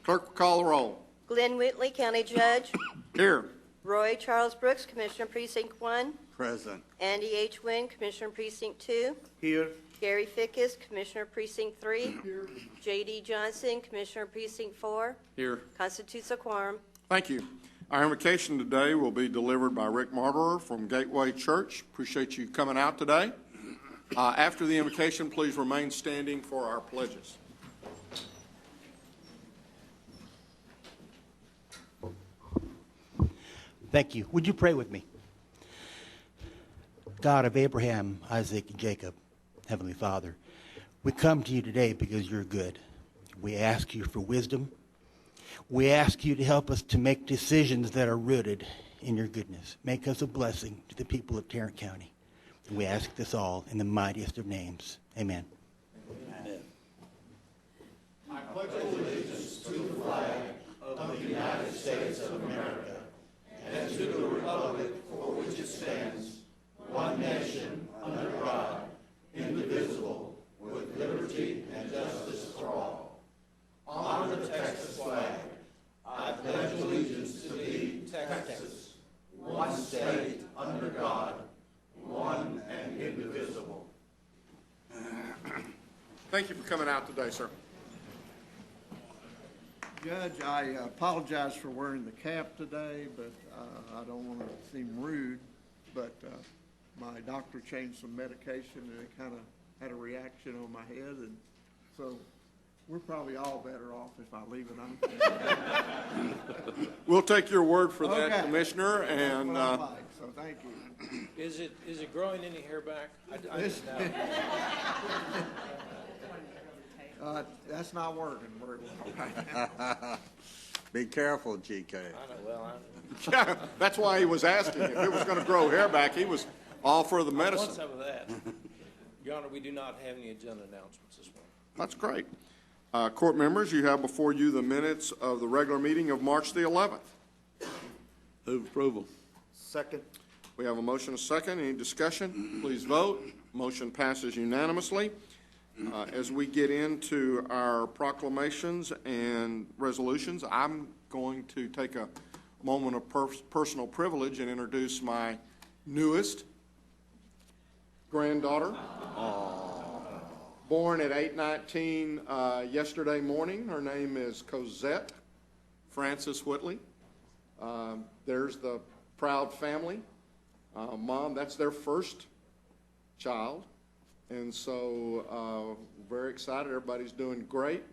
Clerk will call the roll. Glenn Whitley, County Judge. Here. Roy Charles Brooks, Commissioner Precinct 1. Present. Andy H. Wynn, Commissioner Precinct 2. Here. Gary Fickus, Commissioner Precinct 3. Here. J.D. Johnson, Commissioner Precinct 4. Here. Constitutes a quorum. Thank you. Our invocation today will be delivered by Rick Martyrer from Gateway Church. Appreciate you coming out today. After the invocation, please remain standing for our pledges. Thank you. Would you pray with me? God of Abraham, Isaac, and Jacob, Heavenly Father, we come to you today because you're good. We ask you for wisdom. We ask you to help us to make decisions that are rooted in your goodness. Make us a blessing to the people of Tarrant County. And we ask this all in the mightiest of names. Amen. Amen. I pledge allegiance to the flag of the United States of America and to the republic for which it stands, one nation, under God, indivisible, with liberty and justice for all. Honor the Texas flag. I pledge allegiance to thee, Texas, one state, under God, one and indivisible. Thank you for coming out today, sir. Judge, I apologize for wearing the cap today, but I don't want to seem rude, but my doctor changed some medication and it kind of had a reaction on my head, and so we're probably all better off if I leave it on. We'll take your word for that, Okay. Commissioner, and That's what I like, so thank you. Is it growing any hair back? I just know. That's not working very well right now. Be careful, GK. I know, well, yeah, that's why he was asking. If it was going to grow hair back, he was all for the I want medicine. some of that. Your Honor, we do not have any agenda announcements this morning. That's great. Court members, you have before you the minutes of the regular meeting of March the 11th. Move approval. Second. We have a motion, a second. Any discussion? Please vote. Motion passes unanimously. As we get into our proclamations and resolutions, I'm going to take a moment of personal privilege and introduce my newest granddaughter. Born at 8/19 yesterday morning. Her name is Cosette Frances Whitley. There's the proud family. Mom, that's their first child. And so very excited. Everybody's doing great.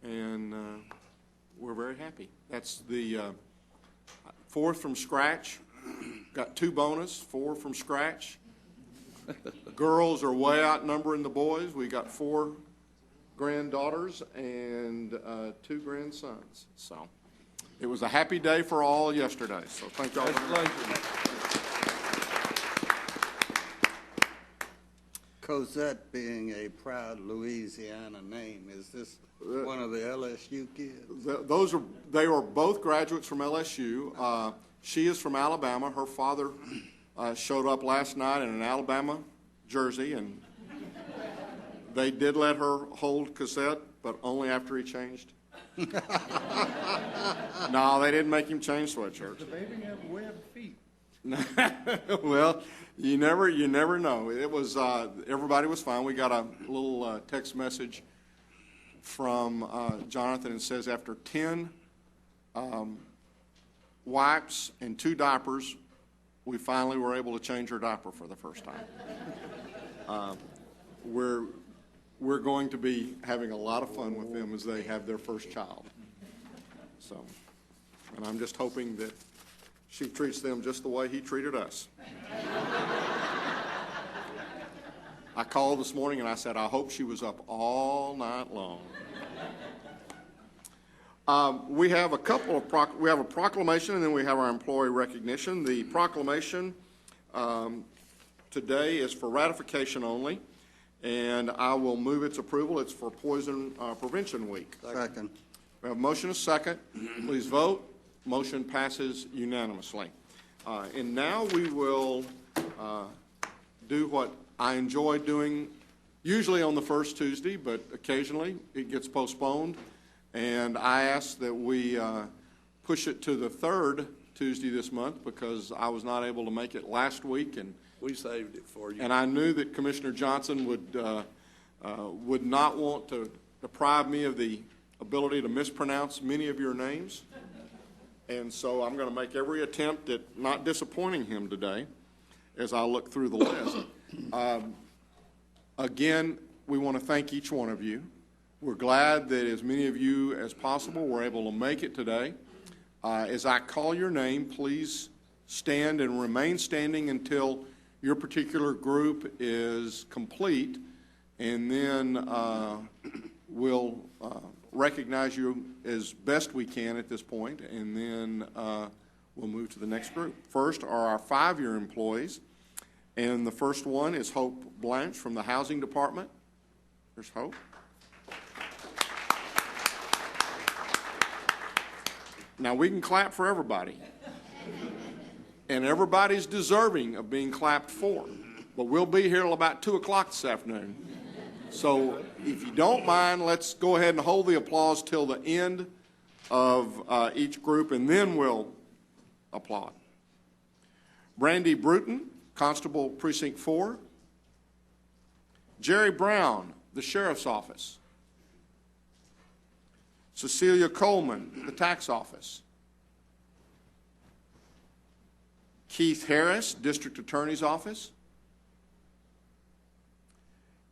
And we're very happy. That's the fourth from scratch. Got 2 bonus, 4 from scratch. Girls are way outnumbering the boys. We got 4 granddaughters and 2 grandsons. So it was a happy day for all yesterday. So thank y'all very much. Cosette being a proud Louisiana name, is this one of the LSU kids? They are both graduates from LSU. She is from Alabama. Her father showed up last night in an Alabama jersey, and they did let her hold Cosette, but only after he changed. No, they didn't make him change sweatshirts. The baby have webbed feet. Well, you never know. It was everybody was fine. We got a little text message from Jonathan, and says after 10 wipes and 2 diapers, we finally were able to change her diaper for the first time. We're going to be having a lot of fun with them as they have their first child. So, and I'm just hoping that she treats them just the way he treated us. I called this morning and I said, I hope she was up all night long. We have a couple of we have a proclamation, and then we have our employee recognition. The proclamation today is for ratification only, and I will move its approval. It's for Poison Prevention Week. Second. We have a motion, a second. Please vote. Motion passes unanimously. And now we will do what I enjoy doing, usually on the first Tuesday, but occasionally it gets postponed. And I asked that we push it to the third Tuesday this month because I was not able to make it last week, and We saved it for you. and I knew that Commissioner Johnson would not want to deprive me of the ability to mispronounce many of your names. And so I'm going to make every attempt at not disappointing him today as I look through the list. Again, we want to thank each one of you. We're glad that as many of you as possible were able to make it today. As I call your name, please stand and remain standing until your particular group is complete, and then we'll recognize you as best we can at this point, and then we'll move to the next group. First are our 5-year employees, and the first one is Hope Blanche from the Housing Department. There's Hope. Now, we can clap for everybody, and everybody's deserving of being clapped for, but we'll be here till about 2 o'clock this afternoon. So if you don't mind, let's go ahead and hold the applause till the end of each group, and then we'll applaud. Brandy Bruton, Constable, Precinct 4. Jerry Brown, the Sheriff's Office. Cecilia Coleman, the Tax Office. Keith Harris, District Attorney's Office.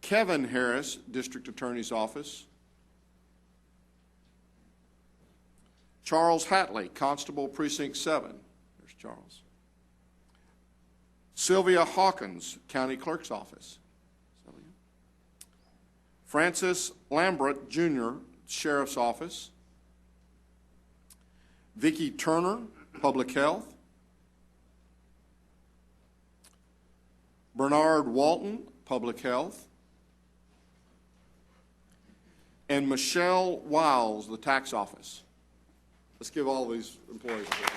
Kevin Harris, District Attorney's Office. Charles Hatley, Constable, Precinct 7. There's Charles. Sylvia Hawkins, County Clerk's Office. Sylvia. Francis Lambert, Jr., Sheriff's Office. Vicki Turner, Public Health. Bernard Walton, Public Health. And Michelle Wiles, the Tax Office. Let's give all these employees a hand.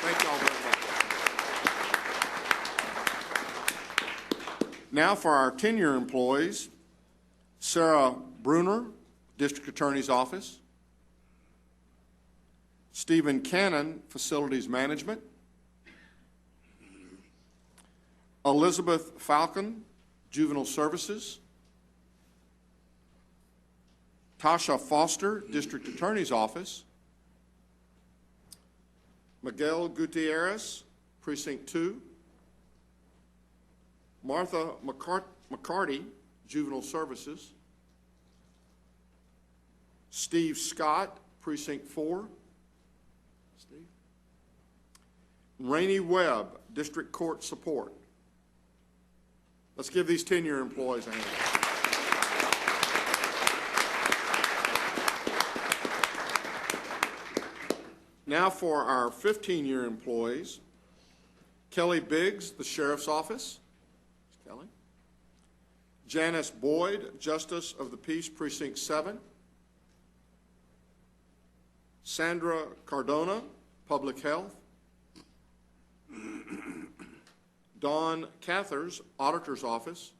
Thank you all very much. Now for our 10-year employees, Sarah Bruner, District Attorney's Office. Stephen Cannon, Facilities Management. Elizabeth Falcon, Juvenile Services. Tasha Foster, District Attorney's Office. Miguel Gutierrez, Precinct 2. Martha McCarty, Juvenile Services. Steve Scott, Precinct 4. Steve. Rainey Webb, District Court Support. Let's give these 10-year employees a hand. Now for our 15-year employees, Kelly Biggs, the Sheriff's Office. Kelly. Janice Boyd, Justice of the Peace, Precinct 7. Sandra Cardona, Public Health. Dawn Cathers, Auditor's Office.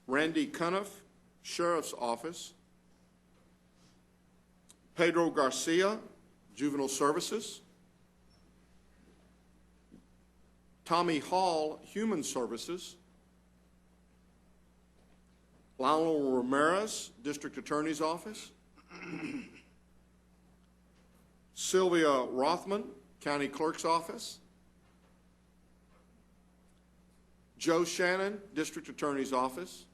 Randy Cuniff, Sheriff's Office. Pedro Garcia, Juvenile Services. Tommy Hall, Human Services. Lionel Ramirez, District Attorney's Office. Sylvia Rothman, County Clerk's Office. Joe Shannon, District Attorney's Office.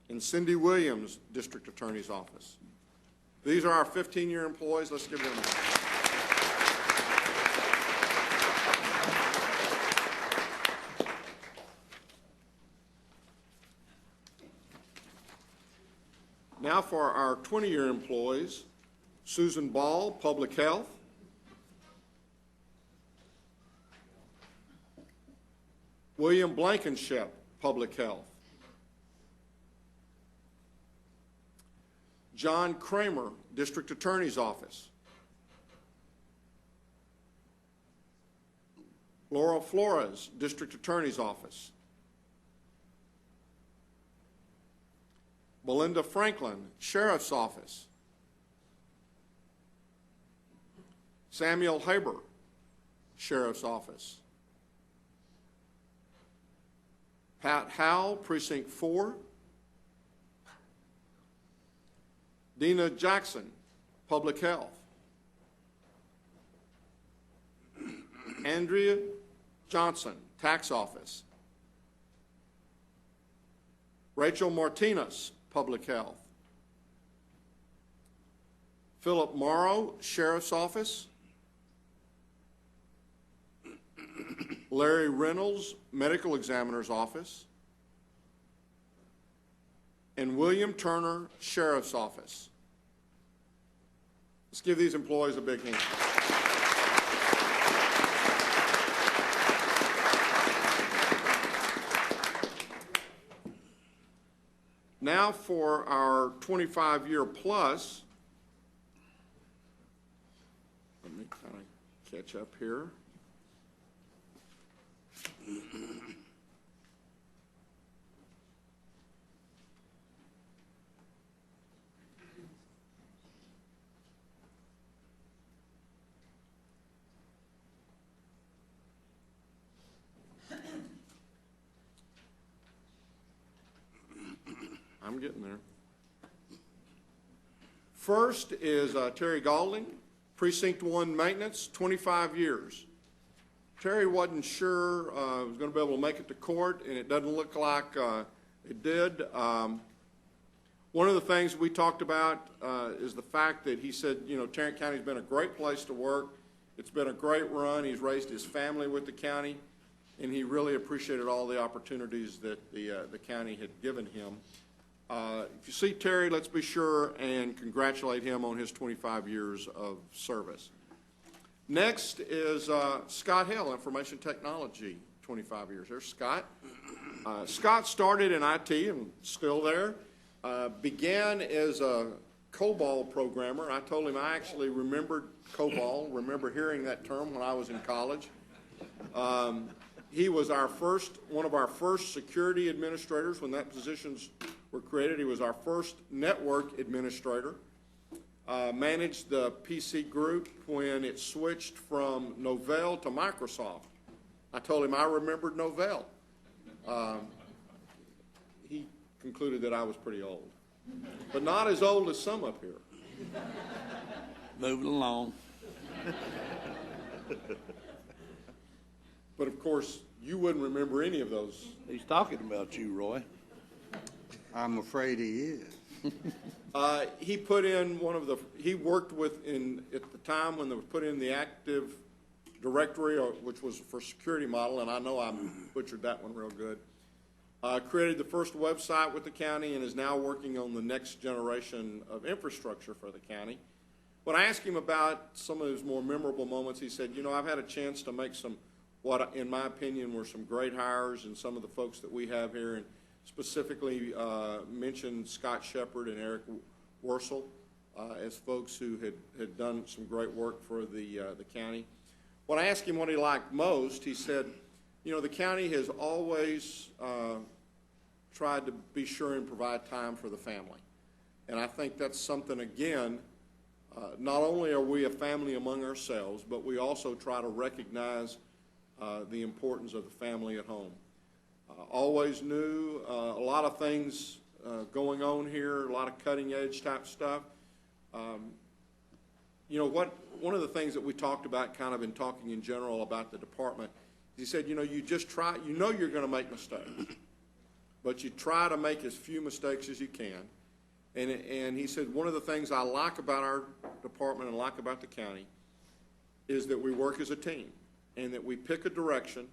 And Cindy Williams, District Attorney's Office. These are our 15-year employees. Let's give them a hand. Now for our 20-year employees, Susan Ball, Public Health. William Blankenship, Public Health. John Kramer, District Attorney's Office. Laura Flores, District Attorney's Office. Belinda Franklin, Sheriff's Office. Samuel Haber, Sheriff's Office. Pat Howell, Precinct 4. Dina Jackson, Public Health. Andrea Johnson, Tax Office. Rachel Martinez, Public Health. Philip Morrow, Sheriff's Office. Larry Reynolds, Medical Examiner's Office. And William Turner, Sheriff's Office. Let's give these employees a big hand. Now for our 25-year plus. Let me kind of catch up here. I'm getting there. First is Terry Galding, Precinct 1 Maintenance, 25 years. Terry wasn't sure he was going to be able to make it to court, and it doesn't look like it did. One of the things we talked about is the fact that he said, you know, Tarrant County's been a great place to work. It's been a great run. He's raised his family with the county, and he really appreciated all the opportunities that the county had given him. If you see Terry, let's be sure and congratulate him on his 25 years of service. Next is Scott Hill, Information Technology, 25 years. There's Scott. Scott started in IT and still there. Began as a COBOL programmer. I told him I actually remembered COBOL, remember hearing that term when I was in college. He was one of our first security administrators when that positions were created. He was our first network administrator. Managed the PC group when it switched from Novell to Microsoft. I told him I remembered Novell. He concluded that I was pretty old, but not as old as some up here. Moving along. But of course, you wouldn't remember any of those. He's talking about you, Roy. I'm afraid he is. He put in he worked at the time when they put in the Active Directory, which was for security model, and I know I butchered that one real good. Created the first website with the county and is now working on the next generation of infrastructure for the county. When I asked him about some of his more memorable moments, he said, you know, I've had a chance to make what in my opinion were some great hires and some of the folks that we have here, and specifically mentioned Scott Shepard and Eric Wursel as folks who had done some great work for the county. When I asked him what he liked most, he said, you know, the county has always tried to be sure and provide time for the family. And I think that's something, again, not only are we a family among ourselves, but we also try to recognize the importance of the family at home. Always knew a lot of things going on here, a lot of cutting edge type stuff. You know, one of the things that we talked about kind of in talking in general about the department, he said, you know, you just try, you know you're going to make mistakes, but you try to make as few mistakes as you can. And he said, one of the things I like about our department and like about the county is that we work as a team and that we pick a direction,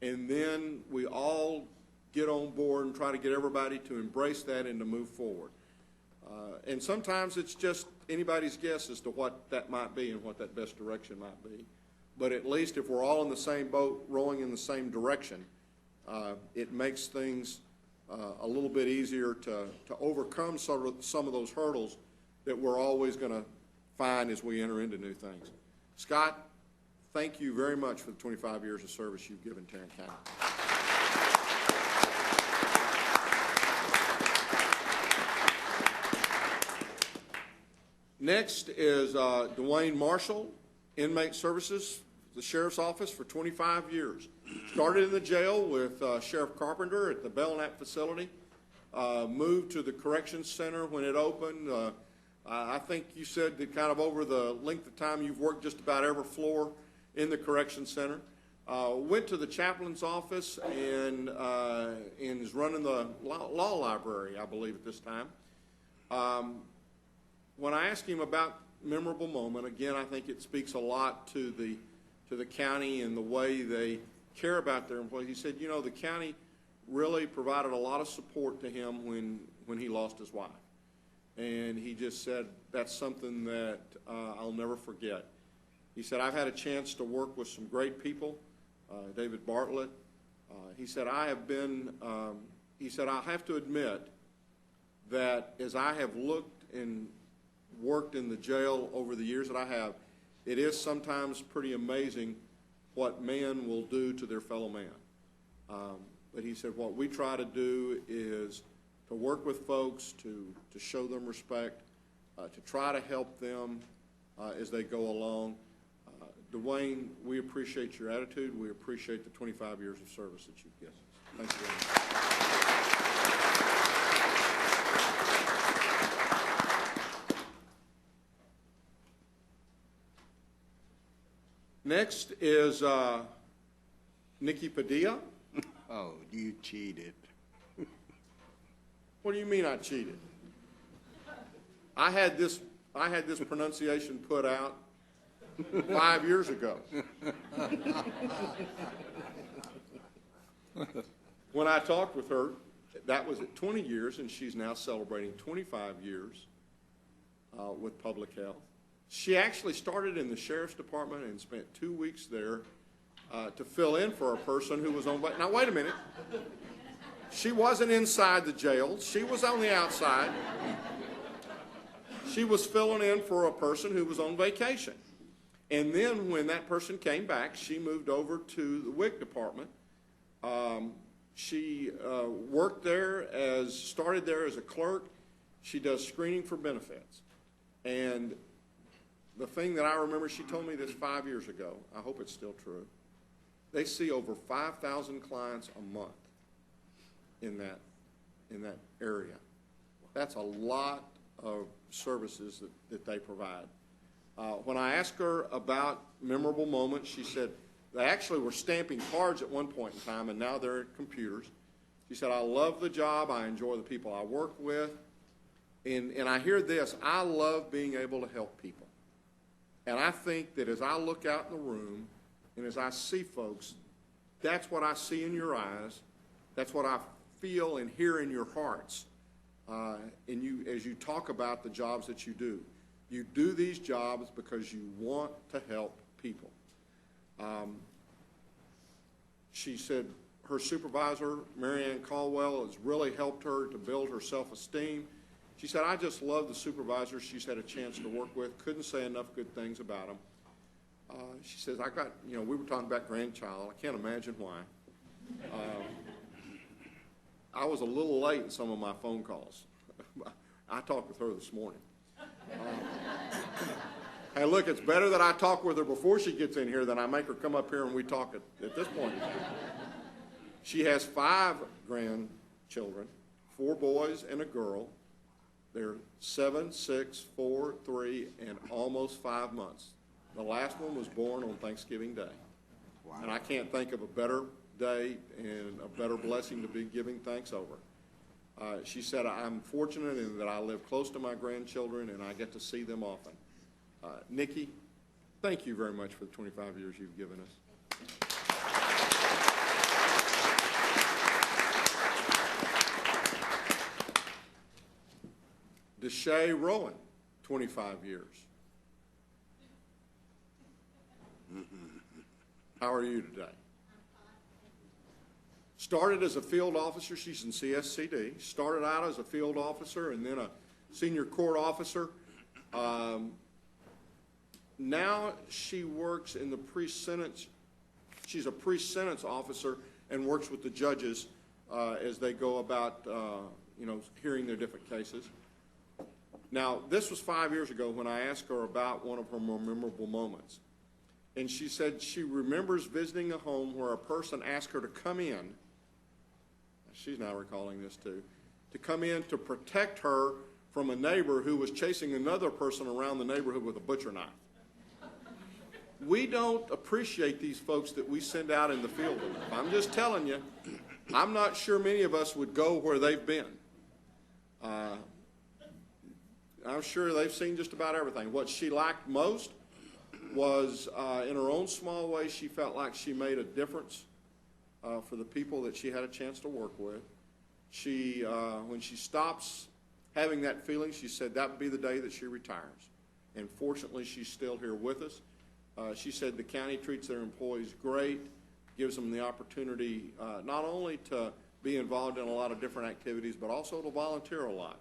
and then we all get on board and try to get everybody to embrace that and to move forward. And sometimes it's just anybody's guess as to what that might be and what that best direction might be. But at least if we're all in the same boat, rowing in the same direction, it makes things a little bit easier to overcome some of those hurdles that we're always going to find as we enter into new things. Scott, thank you very much for the 25 years of service you've given Tarrant County. Next is Duane Marshall, Inmate Services, the Sheriff's Office for 25 years. Started in the jail with Sheriff Carpenter at the Belknap facility. Moved to the Corrections Center when it opened. I think you said that kind of over the length of time you've worked just about every floor in the Corrections Center. Went to the chaplain's office and is running the law library, I believe, at this time. When I asked him about memorable moment, again, I think it speaks a lot to the county and the way they care about their employees. He said, you know, the county really provided a lot of support to him when he lost his wife. And he just said, that's something that I'll never forget. He said, I've had a chance to work with some great people, David Bartlett. He said, I have to admit that as I have looked and worked in the jail over the years that I have, it is sometimes pretty amazing what man will do to their fellow man. But he said, what we try to do is to work with folks, to show them respect, to try to help them as they go along. Duane, we appreciate your attitude. We appreciate the 25 years of service that you've given us. Thank you very much. Next is Nikki Padilla. Oh, you cheated. What do you mean I cheated? I had this pronunciation put out 5 years ago. When I talked with her, that was at 20 years, and she's now celebrating 25 years with public health. She actually started in the Sheriff's Department and spent 2 weeks there to fill in for a person who was on vacation. Now, wait a minute. She wasn't inside the jail. She was on the outside. She was filling in for a person who was on vacation. And then when that person came back, she moved over to the WIC department. She started there as a clerk. She does screening for benefits. And the thing that I remember, she told me this 5 years ago, I hope it's still true, they see over 5,000 clients a month in that area. That's a lot of services that they provide. When I asked her about memorable moments, she said they actually were stamping cards at one point in time, and now they're at computers. She said, I love the job. I enjoy the people I work with. And I hear this, I love being able to help people. And I think that as I look out in the room and as I see folks, that's what I see in your eyes. That's what I feel and hear in your hearts. And as you talk about the jobs that you do. You do these jobs because you want to help people. She said her supervisor, Marianne Caldwell, has really helped her to build her self-esteem. She said, I just love the supervisors she's had a chance to work with. Couldn't say enough good things about them. She says, we were talking about grandchild. I can't imagine why. I was a little late in some of my phone calls. I talked with her this morning. Hey, look, it's better that I talk with her before she gets in here than I make her come up here and we talk at this point. She has 5 grandchildren, 4 boys and a girl. They're 7, 6, 4, 3, and almost 5 months. The last one was born on Thanksgiving Day. Wow. And I can't think of a better day and a better blessing to be giving thanks over. She said, I'm fortunate in that I live close to my grandchildren and I get to see them often. Nikki, thank you very much for the 25 years you've given us. Deshay Rowan, 25 years. How are you today? Started as a field officer. She's in Cscd. Started out as a field officer and then a senior court officer. Now she works in the pre-sentence. She's a pre-sentence officer and works with the judges as they go about, hearing their different cases. Now, this was 5 years ago when I asked her about one of her more memorable moments. And she said she remembers visiting a home where a person asked her to come in. She's now recalling this too. To come in to protect her from a neighbor who was chasing another person around the neighborhood with a butcher knife. We don't appreciate these folks that we send out in the field enough. I'm just telling you, I'm not sure many of us would go where they've been. I'm sure they've seen just about everything. What she liked most was, in her own small way, she felt like she made a difference for the people that she had a chance to work with. She, when she stops having that feeling, she said that would be the day that she retires. And fortunately, she's still here with us. She said the county treats their employees great, gives them the opportunity not only to be involved in a lot of different activities, but also to volunteer a lot.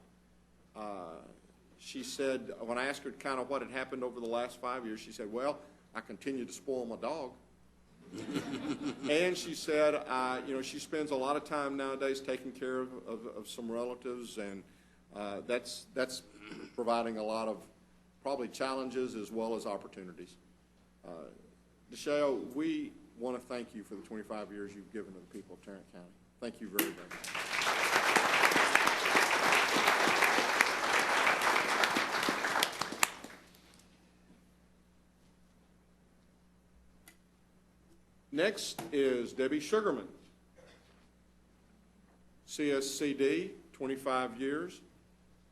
She said, when I asked her kind of what had happened over the last 5 years, she said, well, I continue to spoil my dog. And she said, you know, she spends a lot of time nowadays taking care of some relatives, and that's providing a lot of probably challenges as well as opportunities. Deshay, we want to thank you for the 25 years you've given to the people of Tarrant County. Thank you very, very much. Next is Debbie Sugarman, Cscd, 25 years.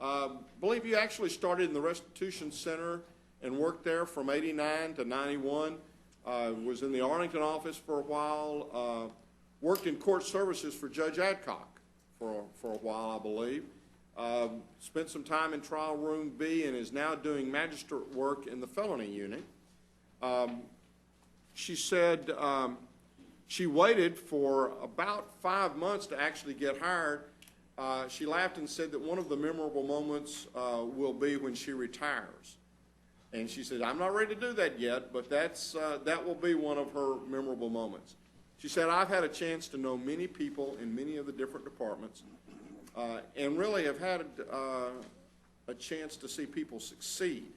I believe you actually started in the Restitution Center and worked there from 89 to 91. Was in the Arlington office for a while. Worked in court services for Judge Adcock for a while, I believe. Spent some time in Trial Room B and is now doing magistrate work in the felony unit. She said she waited for about 5 months to actually get hired. She laughed and said that one of the memorable moments will be when she retires. And she said, I'm not ready to do that yet, but that will be one of her memorable moments. She said, I've had a chance to know many people in many of the different departments and really have had a chance to see people succeed.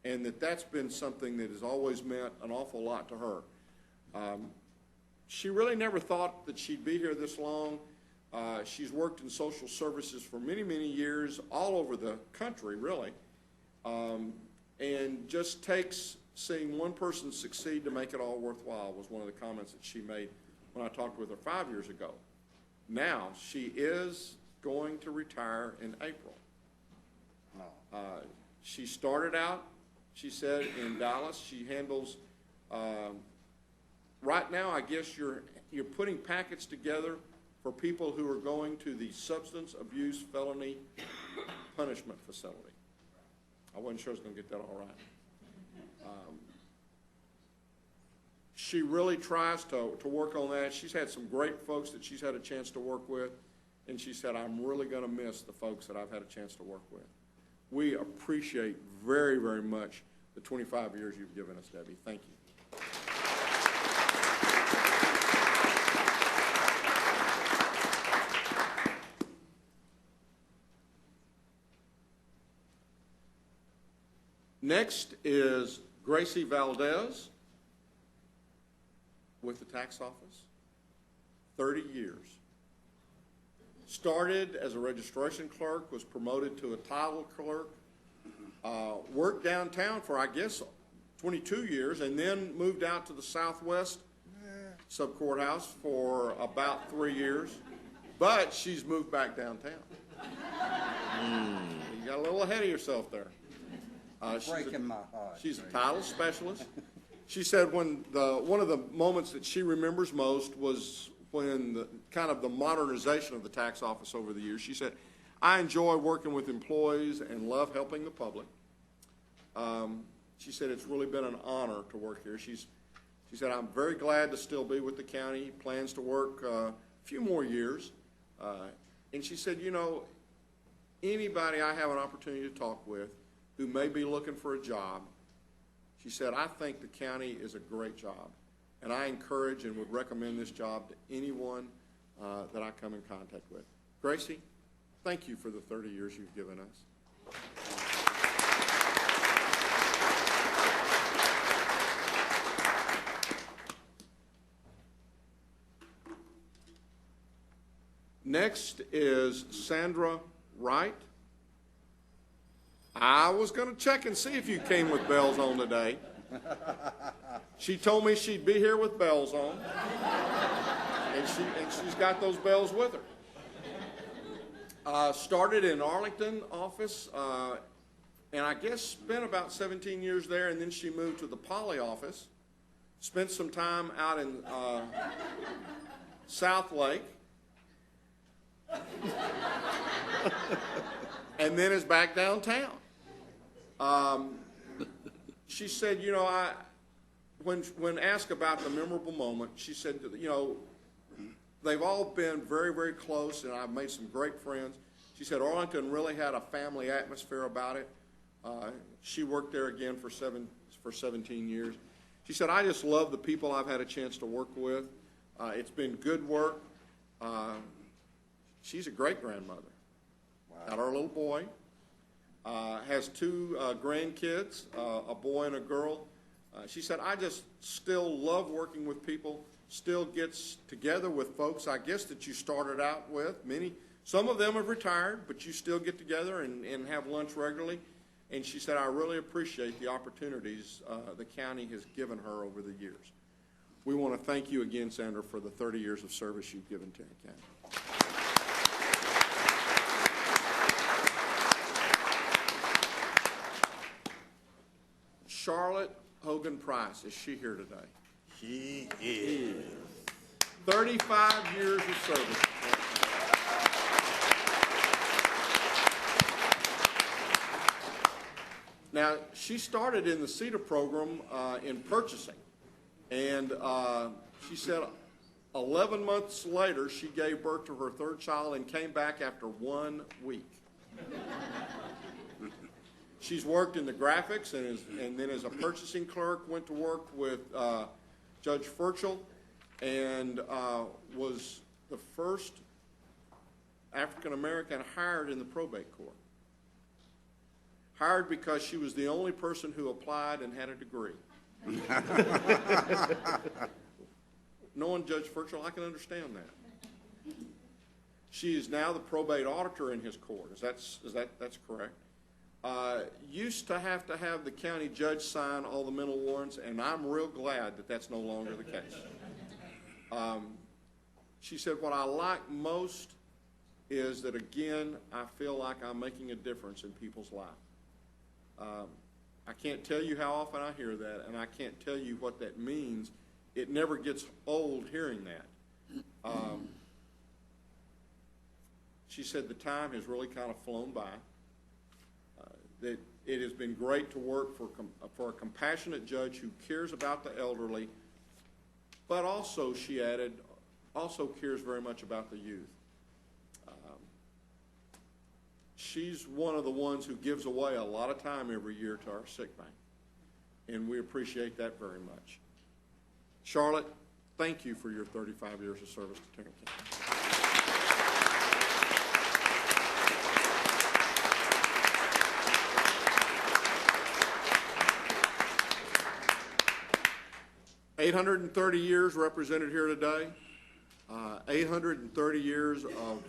And that's been something that has always meant an awful lot to her. She really never thought that she'd be here this long. She's worked in social services for many, many years, all over the country, really, and just takes seeing one person succeed to make it all worthwhile was one of the comments that she made when I talked with her 5 years ago. Now, she is going to retire in April. She started out, she said, in Dallas. She handles, right now, I guess you're putting packets together for people who are going to the substance abuse felony punishment facility. I wasn't sure I was going to get that all right. She really tries to work on that. She's had some great folks that she's had a chance to work with, and she said, I'm really going to miss the folks that I've had a chance to work with. We appreciate very, very much the 25 years you've given us, Debbie. Thank you. Next is Gracie Valdez with the tax office, 30 years. Started as a registration clerk, was promoted to a title clerk, worked downtown for, I guess, 22 years, and then moved out to the Southwest Sub-Courthouse for about 3 years. But she's moved back downtown. You got a little ahead of yourself there. Breaking my heart. She's a title specialist. She said one of the moments that she remembers most was when the modernization of the tax office over the years. She said, I enjoy working with employees and love helping the public. She said it's really been an honor to work here. She said, I'm very glad to still be with the county, plans to work a few more years. And she said, you know, anybody I have an opportunity to talk with who may be looking for a job, she said, I think the county is a great job, and I encourage and would recommend this job to anyone that I come in contact with. Gracie, thank you for the 30 years you've given us. Next is Sandra Wright. I was going to check and see if you came with bells on today. She told me she'd be here with bells on, and she's got those bells with her. Started in Arlington office, and I guess spent about 17 years there, and then she moved to the Poly office. Spent some time out in South Lake, and then is back downtown. She said, you know, when asked about the memorable moment, she said, you know, they've all been very, very close, and I've made some great friends. She said Arlington really had a family atmosphere about it. She worked there again for 17 years. She said, I just love the people I've had a chance to work with. It's been good work. She's a great grandmother. Wow. Got our little boy. Has 2 grandkids, a boy and a girl. She said, I just still love working with people, still gets together with folks, I guess, that you started out with. Some of them have retired, but you still get together and have lunch regularly. And she said, I really appreciate the opportunities the county has given her over the years. We want to thank you again, Sandra, for the 30 years of service you've given Tarrant County. Charlotte Hogan Price, is she here today? She is. 35 years of service. Now, she started in the CETA program in purchasing, and she said 11 months later she gave birth to her 3rd child and came back after 1 week. She's worked in the graphics and then as a purchasing clerk, went to work with Judge Furchel, and was the first African-American hired in the probate court. Hired because she was the only person who applied and had a degree. Knowing Judge Furchel, I can understand that. She is now the probate auditor in his court. That's correct. Used to have the county judge sign all the mental warrants, and I'm real glad that that's no longer the case. She said, what I like most is that, again, I feel like I'm making a difference in people's lives. I can't tell you how often I hear that, and I can't tell you what that means. It never gets old hearing that. She said the time has really kind of flown by. That it has been great to work for a compassionate judge who cares about the elderly, but also, she added, also cares very much about the youth. She's one of the ones who gives away a lot of time every year to our sick bank, and we appreciate that very much. Charlotte, thank you for your 35 years of service to Tarrant County. $830 years represented here today, 830 years of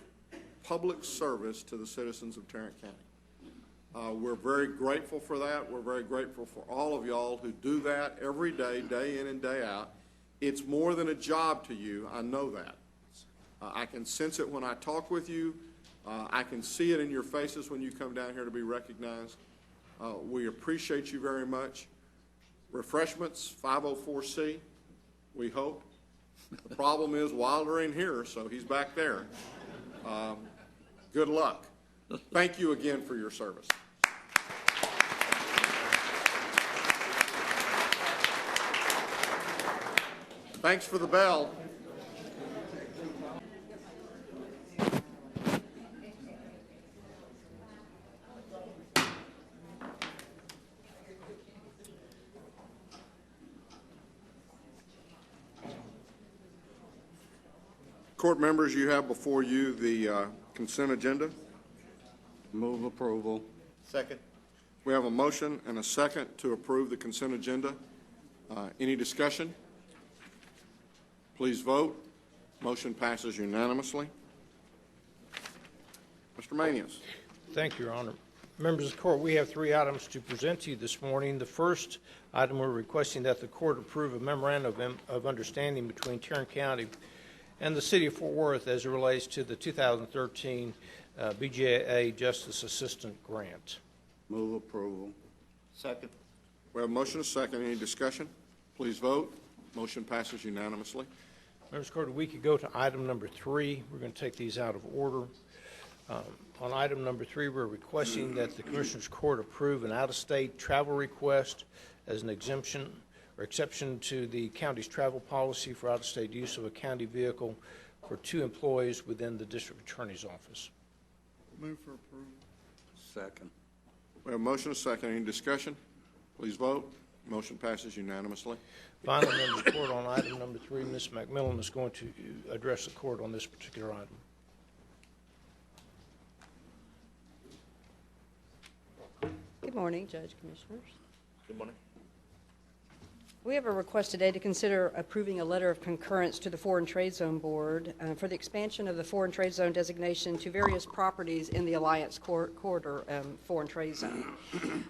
public service to the citizens of Tarrant County. We're very grateful for that. We're very grateful for all of y'all who do that every day, day in and day out. It's more than a job to you. I know that. I can sense it when I talk with you. I can see it in your faces when you come down here to be recognized. We appreciate you very much. Refreshments, 504C, we hope. The problem is Wilder ain't here, so he's back there. Good luck. Thank you again for your service. Thanks for the bell. Court members, you have before you the consent agenda. Move approval. Second. We have a motion and a second to approve the consent agenda. Any discussion? Please vote. Motion passes unanimously. Mr. Manius. Thank you, Your Honor. Members of the court, we have 3 items to present to you this morning. The first item, we're requesting that the court approve a memorandum of understanding between Tarrant County and the City of Fort Worth as it relates to the 2013 BJA Justice Assistant Grant. Move approval. Second. We have a motion and a second. Any discussion? Please vote. Motion passes unanimously. Members of the court, we could go to item number 3. We're going to take these out of order. On item number 3, we're requesting that the Commissioners Court approve an out-of-state travel request as an exemption or exception to the county's travel policy for out-of-state use of a county vehicle for 2 employees within the District Attorney's Office. Move for approval. Second. We have a motion and a second. Any discussion? Please vote. Motion passes unanimously. Finally, members of the court, on item number 3, Ms. McMillan is going to address the court on this particular item. Good morning, Judge, Commissioners. Good morning. We have a request today to consider approving a letter of concurrence to the Foreign Trade Zone Board for the expansion of the Foreign Trade Zone designation to various properties in the Alliance Corridor Foreign Trade Zone.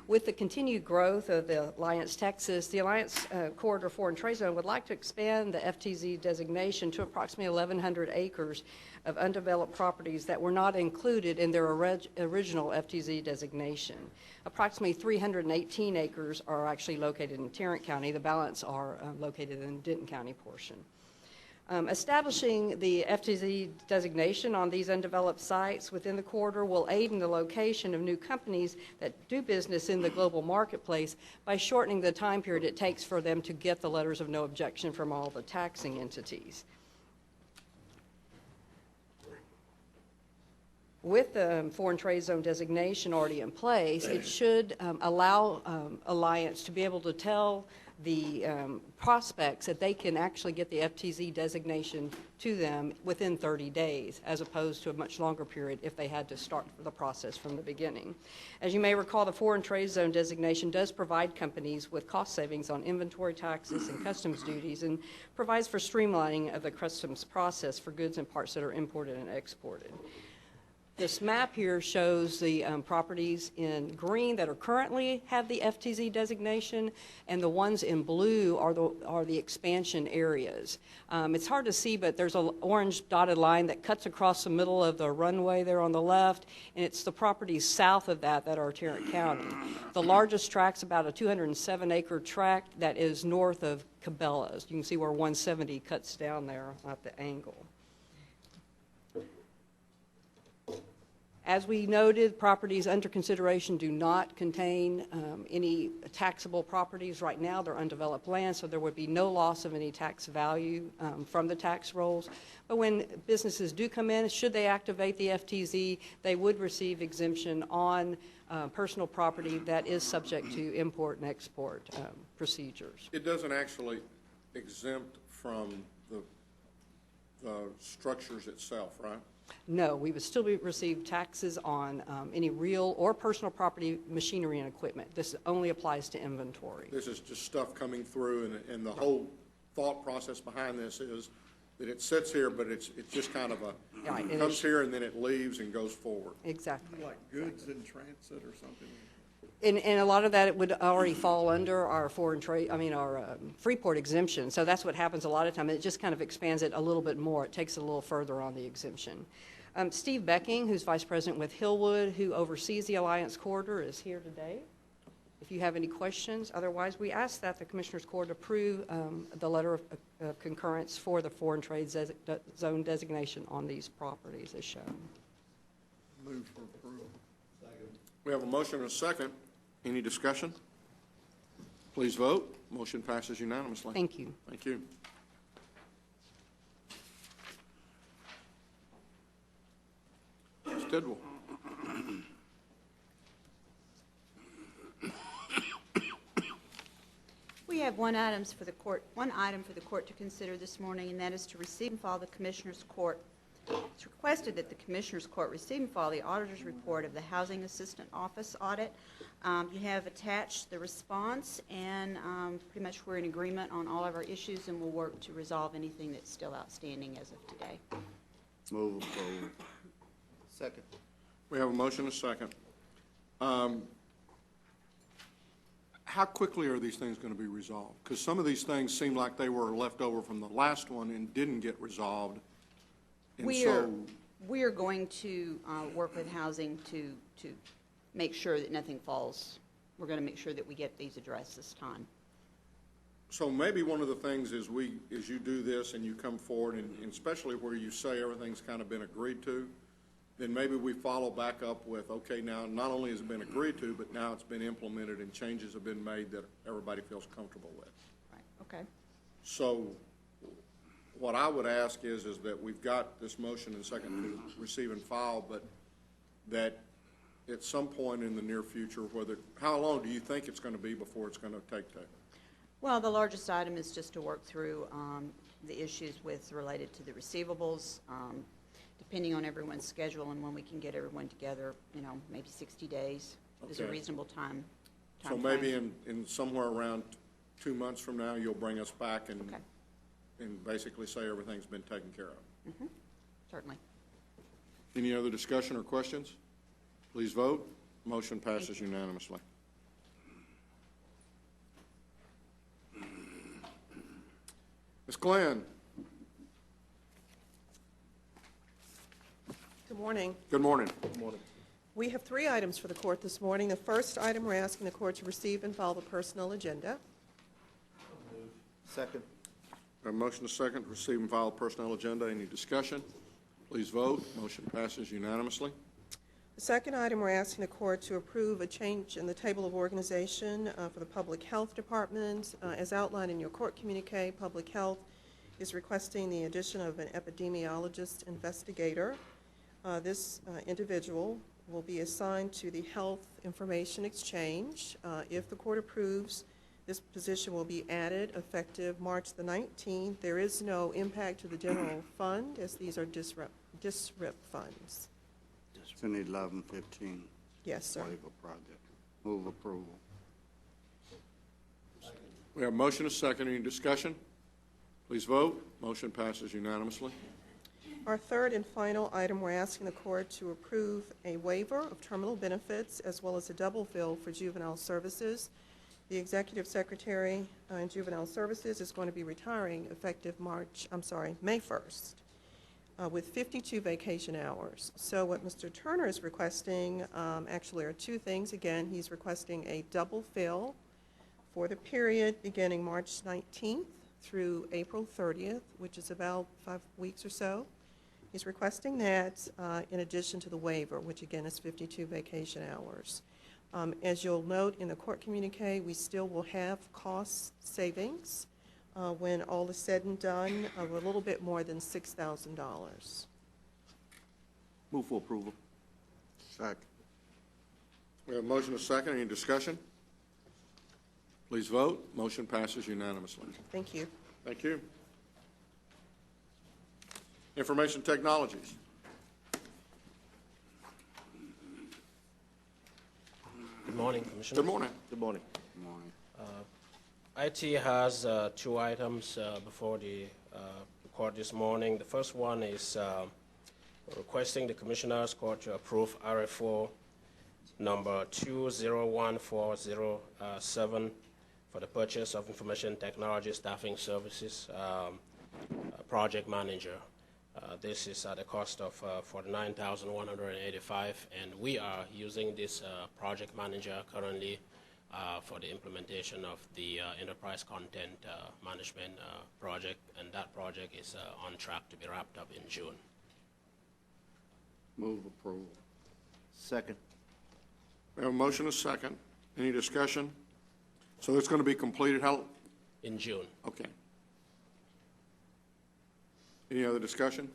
With the continued growth of the Alliance Texas, the Alliance Corridor Foreign Trade Zone would like to expand the FTZ designation to approximately 1,100 acres of undeveloped properties that were not included in their original FTZ designation. Approximately 318 acres are actually located in Tarrant County. The balance are located in the Denton County portion. Establishing the FTZ designation on these undeveloped sites within the corridor will aid in the location of new companies that do business in the global marketplace by shortening the time period it takes for them to get the letters of no objection from all the taxing entities. With the Foreign Trade Zone designation already in place, it should allow Alliance to be able to tell the prospects that they can actually get the FTZ designation to them within 30 days, as opposed to a much longer period if they had to start the process from the beginning. As you may recall, the Foreign Trade Zone designation does provide companies with cost savings on inventory taxes and customs duties and provides for streamlining of the customs process for goods and parts that are imported and exported. This map here shows the properties in green that are currently have the FTZ designation, and the ones in blue are the expansion areas. It's hard to see, but there's an orange dotted line that cuts across the middle of the runway there on the left, and it's the properties south of that are Tarrant County. The largest tract's about a 207-acre tract that is north of Cabela's. You can see where 170 cuts down there at the angle. As we noted, properties under consideration do not contain any taxable properties. Right now, they're undeveloped land, so there would be no loss of any tax value from the tax rolls. But when businesses do come in, should they activate the FTZ, they would receive exemption on personal property that is subject to import and export procedures. It doesn't actually exempt from the structures itself, right? No, we would still receive taxes on any real or personal property, machinery, and equipment. This only applies to inventory. This is just stuff coming through, and the whole thought process behind this is that it sits here, but it's just kind of it comes here and then it leaves and goes forward. Exactly. Like goods in transit or something? And a lot of that it would already fall under our Freeport exemption. So that's what happens a lot of time. It just kind of expands it a little bit more. It takes it a little further on the exemption. Steve Becking, who's Vice President with Hillwood, who oversees the Alliance Corridor, is here today. If you have any questions, otherwise we ask that the Commissioners Court approve the letter of concurrence for the Foreign Trade Zone designation on these properties as shown. Move for approval. We have a motion and a second. Any discussion? Please vote. Motion passes unanimously. Thank you. Thank you. Ms. Tidwell. We have one item for the court to consider this morning, and that is to receive and file the Commissioners Court. It's requested that the Commissioners Court receive and file the Auditor's report of the Housing Assistant Office audit. You have attached the response, and pretty much we're in agreement on all of our issues, and we'll work to resolve anything that's still outstanding as of today. Move approval. Second. We have a motion and a second. How quickly are these things going to be resolved? Because some of these things seem like they were left over from the last one and didn't get resolved. And We so, are going to work with housing to make sure that nothing falls. We're going to make sure that we get these addressed this time. so maybe one of the things is as you do this and you come forward, and especially where you say everything's kind of been agreed to, then maybe we follow back up with, okay, now not only has it been agreed to, but now it's been implemented and changes have been made that everybody feels comfortable with. Right, okay. So what I would ask is that we've got this motion and second to receive and file, but that at some point in the near future, how long do you think it's going to be before it's going to take that? Well, the largest item is just to work through the issues related to the receivables. Depending on everyone's schedule and when we can get everyone together, maybe 60 days is a Okay. reasonable time So maybe frame. in somewhere around 2 months from now, you'll bring us back and Okay. and basically say everything's been taken care of. Certainly. Any other discussion or questions? Please vote. Motion passes unanimously. Ms. Glenn, Good morning. good morning. We have 3 items for the court this morning. The first item, we're asking the court to receive and file the personnel agenda. Second. A motion to second to receive and file personnel agenda. Any discussion? Please vote. Motion passes unanimously. The second item, we're asking the court to approve a change in the table of organization for the Public Health Department. As outlined in your court communique, Public Health is requesting the addition of an epidemiologist investigator. This individual will be assigned to the Health Information Exchange. If the court approves, this position will be added effective March the 19th. There is no impact to the general fund, as these are DSRIP funds. It's in 1115 Yes, sir. waiver project. Move approval. We have a motion to second. Any discussion? Please vote. Motion passes unanimously. Our third and final item, we're asking the court to approve a waiver of terminal benefits as well as a double bill for juvenile services. The executive secretary in juvenile services is going to be retiring effective May 1st with 52 vacation hours. So what Mr. Turner is requesting actually are 2 things. Again, he's requesting a double fill for the period beginning March 19th through April 30th, which is about 5 weeks or so. He's requesting that in addition to the waiver, which again is 52 vacation hours. As you'll note in the court communique, we still will have cost savings when all is said and done of a little bit more than $6,000. Move for approval. Second. We have a motion to second. Any discussion? Please vote. Motion passes unanimously. Thank you. Thank you. Information Technologies. Good morning, Commissioner. Good morning. Good morning. Good morning. IT has 2 items before the court this morning. The first one is requesting the Commissioners Court to approve RFO number 201407 for the purchase of information technology staffing services project manager. This is at a cost of $49,185, and we are using this project manager currently for the implementation of the enterprise content management project, and that project is on track to be wrapped up in June. Move approval. Second. We have a motion and a second. Any discussion? So it's going to be completed how? In June. Okay. Any other discussion?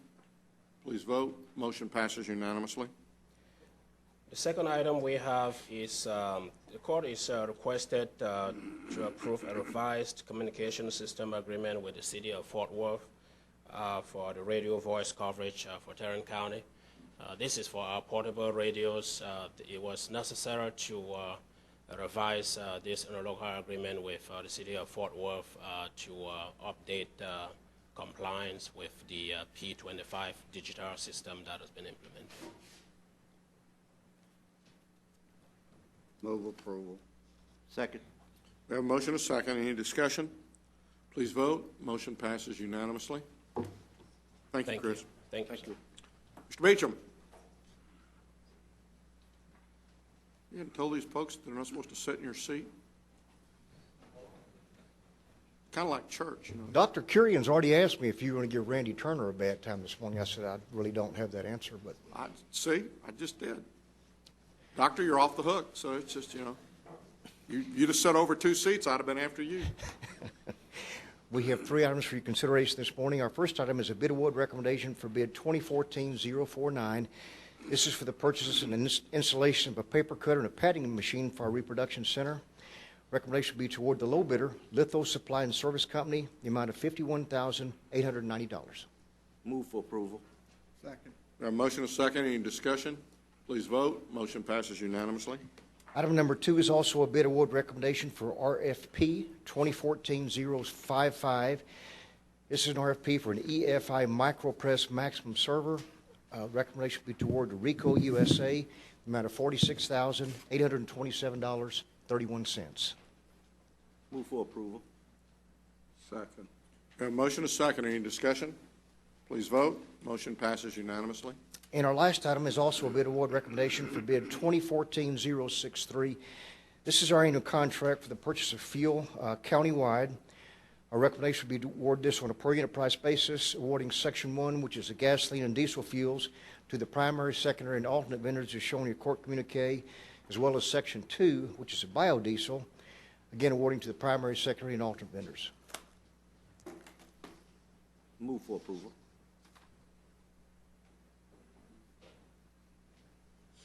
Please vote. Motion passes unanimously. The second item we have is the court is requested to approve a revised communication system agreement with the city of Fort Worth for the radio voice coverage for Tarrant County. This is for our portable radios. It was necessary to revise this interlocal agreement with the city of Fort Worth to update compliance with the P25 digital system that has been implemented. Move approval. Second. We have a motion and a second. Any discussion? Please vote. Motion passes unanimously. Thank you, Chris. Thank you. Mr. Beecham. You hadn't told these folks they're not supposed to sit in your seat? Kind of like church, you know. Dr. Curian's already asked me if you want to give Randy Turner a bad time this morning. I said I really don't have that answer, but I just did. Doctor, you're off the hook, so it's just, you know, you just sat over 2 seats, I'd have been after you. we have 3 items for your consideration this morning. Our first item is a bid award recommendation for bid 2014-049. This is for the purchase and installation of a paper cutter and a padding machine for our reproduction center. Recommendation will be toward the low bidder, Litho Supply and Service Company, the amount of $51,890. Move for approval. Second. We have a motion and a second. Any discussion? Please vote. Motion passes unanimously. Item number 2 is also a bid award recommendation for RFP 2014-055. This is an RFP for an EFI MicroPress Maximum Server. Recommendation will be toward the Rico USA, the amount of $46,827.31. Move for approval. Second. We have a motion and a second. Any discussion? Please vote. Motion passes unanimously. And our last item is also a bid award recommendation for bid 2014-063. This is our annual contract for the purchase of fuel countywide. Our recommendation would be to award this on a per unit price basis, awarding Section 1, which is the gasoline and diesel fuels, to the primary, secondary, and alternate vendors as shown in your court communique, as well as Section 2, which is a biodiesel, again awarding to the primary, secondary, and alternate vendors. Move for approval.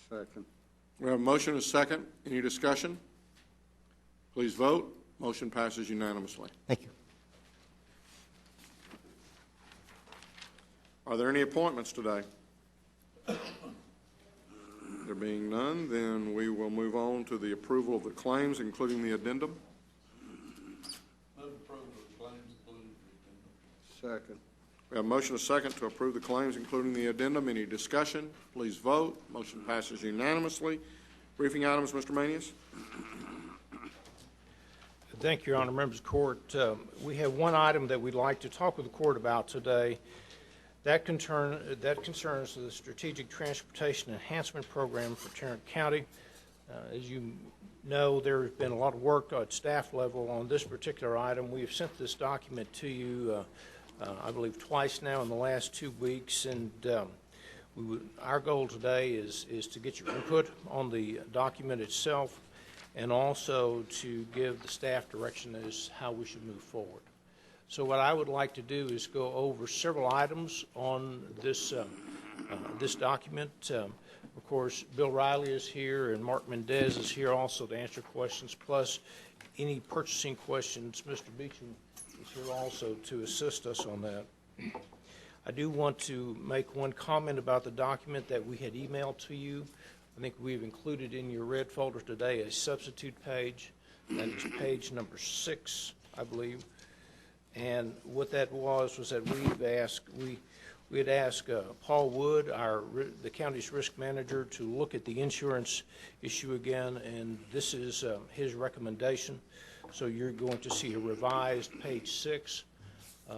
Second. We have a motion and a second. Any discussion? Please vote. Motion passes unanimously. Thank you. Are there any appointments today? There being none, then we will move on to the approval of the claims, including the addendum. Move approval of claims, including the addendum. Second. We have a motion and a second to approve the claims, including the addendum. Any discussion? Please vote. Motion passes unanimously. Briefing items, Mr. Manius. Thank you, Your Honor. Members of the Court, we have one item that we'd like to talk with the Court about today. That concerns the Strategic Transportation Enhancement Program for Tarrant County. As you know, there's been a lot of work at staff level on this particular item. We have sent this document to you, I believe, twice now in the last 2 weeks, and our goal today is to get your input on the document itself and also to give the staff direction as how we should move forward. So what I would like to do is go over several items on this this document. Of course, Bill Riley is here and Mark Mendez is here also to answer questions, plus any purchasing questions. Mr. Beecham is here also to assist us on that. I do want to make one comment about the document that we had emailed to you. I think we've included in your red folder today a substitute page. That is page number 6, I believe. And what that was that we had asked Paul Wood, the county's risk manager, to look at the insurance issue again, and this is his recommendation. So you're going to see a revised page 6.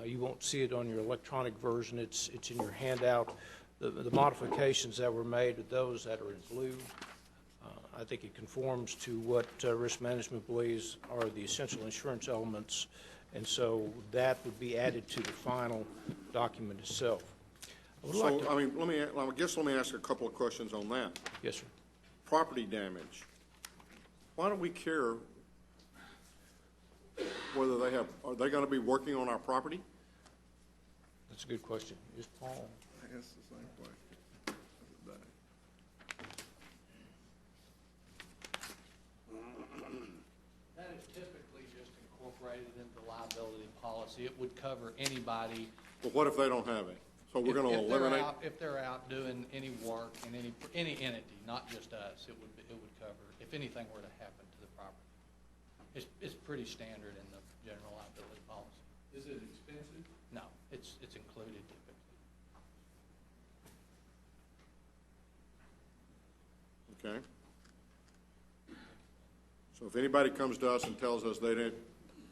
You won't see it on your electronic version. It's in your handout. The modifications that were made are those that are in blue. I think it conforms to what risk management believes are the essential insurance elements, and so that would be added to the final document itself. Let me ask a couple of questions on that. Yes, sir. Property damage. Why do we care whether are they going to be working on our property? That's a good question. Is Paul? I asked the same question. That is typically just incorporated into liability policy. It would cover anybody. But what if they don't have it? So we're going to eliminate? If they're out doing any work in any entity, not just us, it would cover if anything were to happen to the property. It's pretty standard in the general liability policy. Is it expensive? No, it's included typically. Okay. So if anybody comes to us and tells us they didn't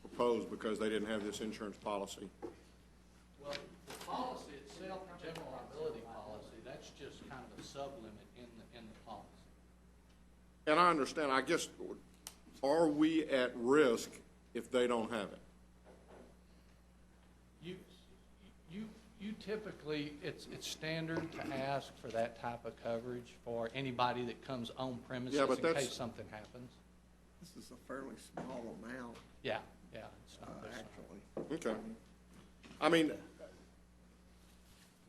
propose because they didn't have this insurance policy. Well, the policy itself, the general liability policy, that's just kind of a sub-limit in the policy. And I understand, I guess, are we at risk if they don't have it? You typically, it's standard to ask for that type of coverage for anybody that comes on premises in case something happens. This is a fairly small amount, Yeah, it's not actually. Okay. I mean,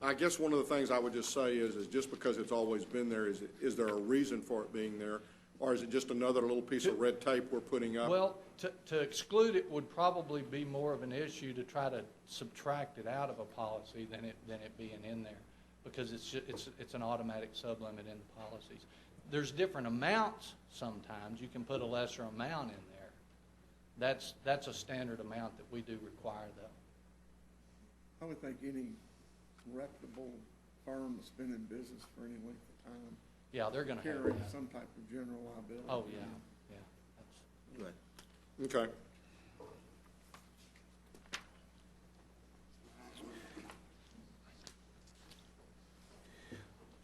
I guess one of the things I would just say is just because it's always been there, is there a reason for it being there? Or is it just another little piece of red tape we're putting up? Well, to exclude it would probably be more of an issue to try to subtract it out of a policy than it being in there, because it's an automatic sublimit in the policies. There's different amounts sometimes. You can put a lesser amount in there. That's a standard amount that we do require, though. I would think any reputable firm that's been in business for any length of time. Yeah, they're going to have carry that. some type of general liability. Oh, yeah. That's, Okay.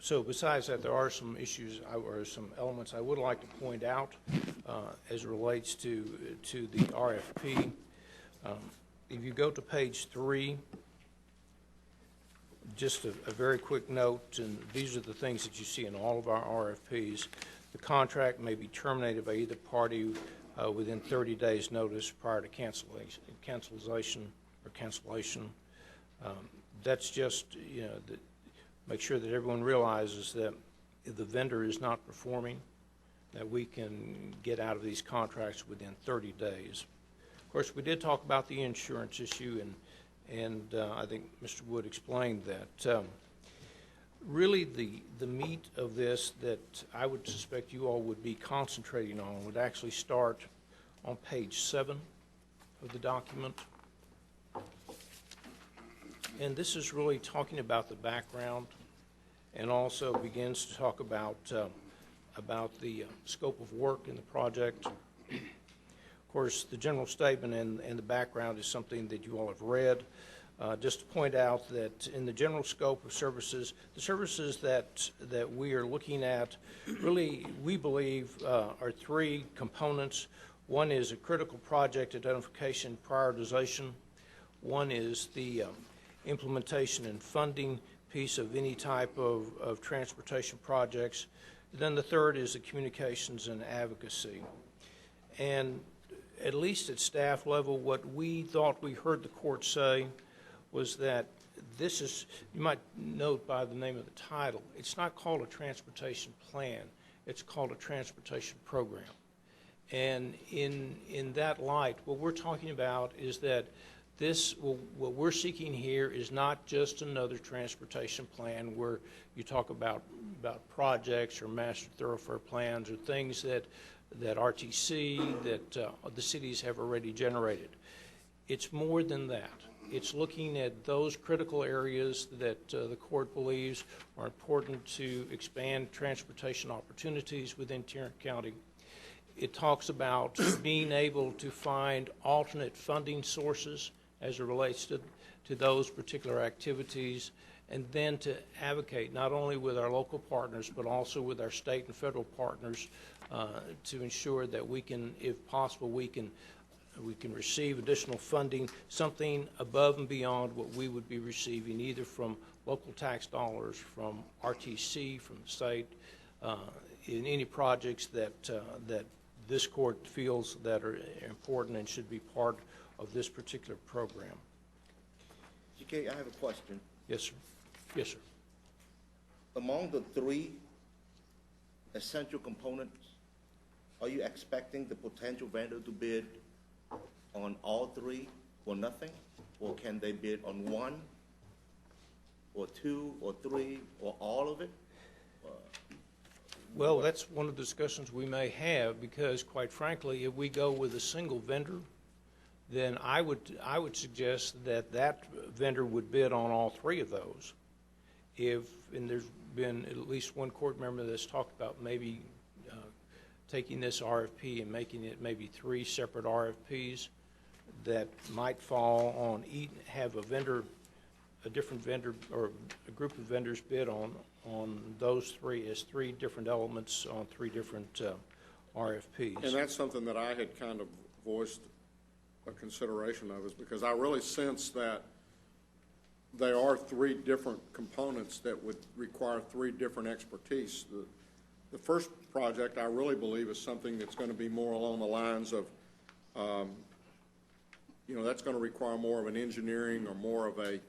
So besides that, there are some issues or some elements I would like to point out as it relates to the RFP. If you go to page 3, just a very quick note, and these are the things that you see in all of our RFPs. The contract may be terminated by either party within 30 days' notice prior to cancellation. That's just, make sure that everyone realizes that if the vendor is not performing, that we can get out of these contracts within 30 days. Of course, we did talk about the insurance issue, and I think Mr. Wood explained that. Really, the meat of this that I would suspect you all would be concentrating on would actually start on page 7 of the document. And this is really talking about the background, and also begins to talk about the scope of work in the project. Of course, the general statement and the background is something that you all have read. Just to point out that in the general scope of services, the services that we are looking at really, we believe, are 3 components. One is a critical project identification prioritization. One is the implementation and funding piece of any type of transportation projects. Then the third is the communications and advocacy. And at least at staff level, what we thought we heard the court say was that this is, you might note by the name of the title, it's not called a transportation plan, it's called a transportation program. And in that light, what we're talking about is that what we're seeking here is not just another transportation plan where you talk about projects or master thoroughfare plans or things that RTC, that the cities have already generated. It's more than that. It's looking at those critical areas that the court believes are important to expand transportation opportunities within Tarrant County. It talks about being able to find alternate funding sources as it relates to those particular activities, and then to advocate not only with our local partners but also with our state and federal partners to ensure that we can, if possible, we can receive additional funding, something above and beyond what we would be receiving either from local tax dollars, from RTC, from the state, in any projects that this court feels that are important and should be part of this particular program. GK, I have a question. Yes, sir. Yes, sir. Among the 3 essential components, are you expecting the potential vendor to bid on all 3 or nothing? Or can they bid on 1 or 2 or 3 or all of it? Well, that's one of the discussions we may have, because quite frankly, if we go with a single vendor, then I would suggest that vendor would bid on all 3 of those. And there's been at least one court member that's talked about maybe taking this RFP and making it maybe 3 separate RFPs that might fall on, have a vendor, a different vendor, or a group of vendors bid on those 3 as 3 different elements on 3 different RFPs. And that's something that I had kind of voiced a consideration of, is because I really sense that there are 3 different components that would require 3 different expertise. The first project, I really believe, is something that's going to be more along the lines of, that's going to require more of an engineering, or more of a,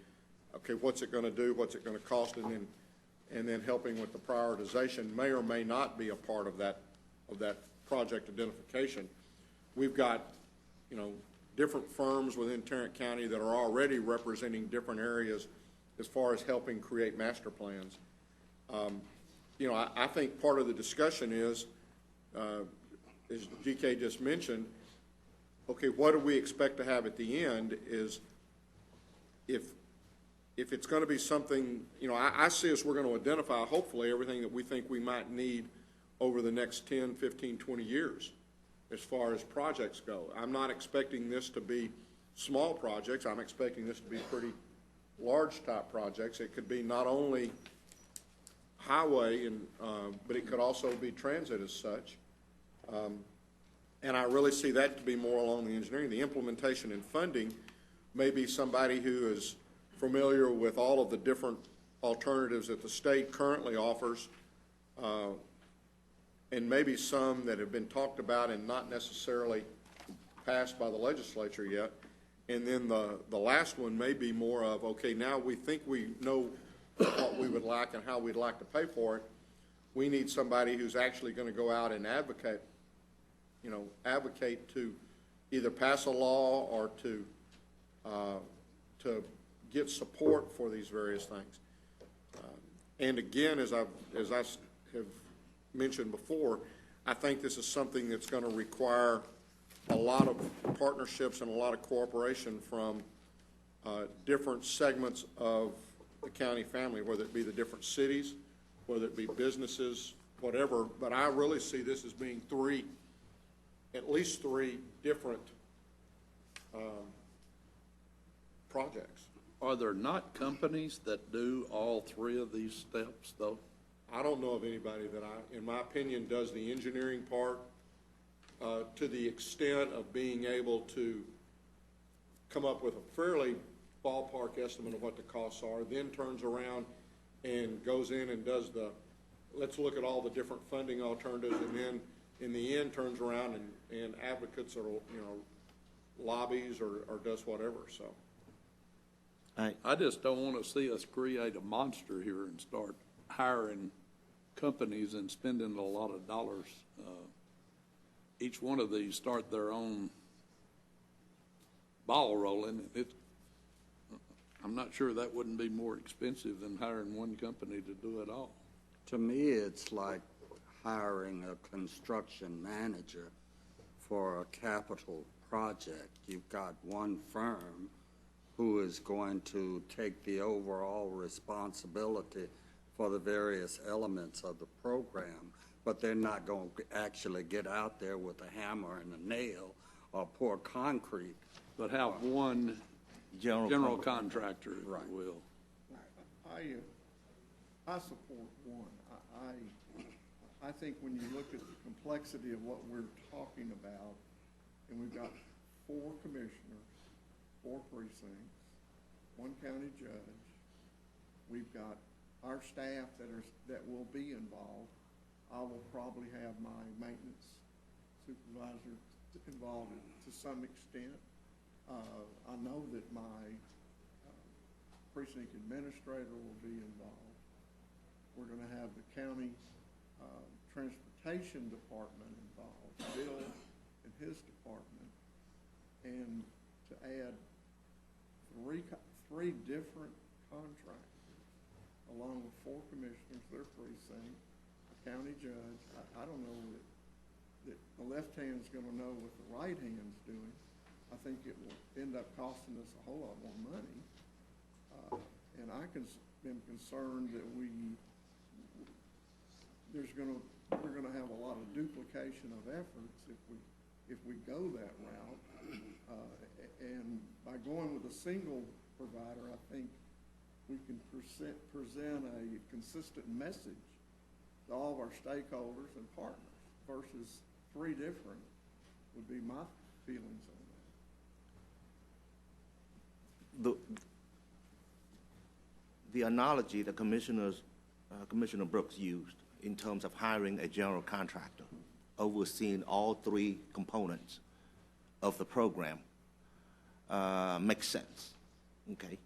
okay, what's it going to do, what's it going to cost, and then helping with the prioritization may or may not be a part of that project identification. We've got, different firms within Tarrant County that are already representing different areas as far as helping create master plans. I think part of the discussion is, as GK just mentioned, okay, what do we expect to have at the end is, if it's going to be something, I see us, we're going to identify, hopefully, everything that we think we might need over the next 10, 15, 20 years as far as projects go. I'm not expecting this to be small projects. I'm expecting this to be pretty large type projects. It could be not only highway, but it could also be transit as such. And I really see that to be more along the engineering. The implementation and funding may be somebody who is familiar with all of the different alternatives that the state currently offers, and maybe some that have been talked about and not necessarily passed by the legislature yet. And then the last one may be more of, okay, now we think we know what we would like and how we'd like to pay for it. We need somebody who's actually going to go out and advocate to either pass a law or to get support for these various things. And again, as I have mentioned before, I think this is something that's going to require a lot of partnerships and a lot of cooperation from different segments of the county family, whether it be the different cities, whether it be businesses, whatever. But I really see this as being at least three different projects. Are there not companies that do all 3 of these steps, though? I don't know of anybody that in my opinion, does the engineering part to the extent of being able to come up with a fairly ballpark estimate of what the costs are, then turns around and goes in and does let's look at all the different funding alternatives, and then in the end turns around and advocates or lobbies or does whatever. So I just don't want to see us create a monster here and start hiring companies and spending a lot of dollars. Each one of these start their own ball rolling. I'm not sure that wouldn't be more expensive than hiring one company to do it all. To me, it's like hiring a construction manager for a capital project. You've got one firm who is going to take the overall responsibility for the various elements of the program, but they're not going to actually get out there with a hammer and a nail or pour concrete. But have one general contractor, if you will. I support one. I think when you look at the complexity of what we're talking about, and we've got 4 commissioners, 4 precincts, 1 county judge, we've got our staff that will be involved. I will probably have my maintenance supervisor involved to some extent. I know that my precinct administrator will be involved. We're going to have the county transportation department involved, Bill and his department, and to add 3 different contractors, along with 4 commissioners, their precinct, a county judge. I don't know that the left hand's going to know what the right hand's doing. I think it will end up costing us a whole lot more money. And I am concerned that there's going to we're gonna have a lot of duplication of efforts if we go that route. And by going with a single provider, I think we can present a consistent message to all of our stakeholders and partners versus three different would be my feelings on that. The analogy that Commissioner Brooks used in terms of hiring a general contractor, overseeing all three components of the program, makes sense, okay?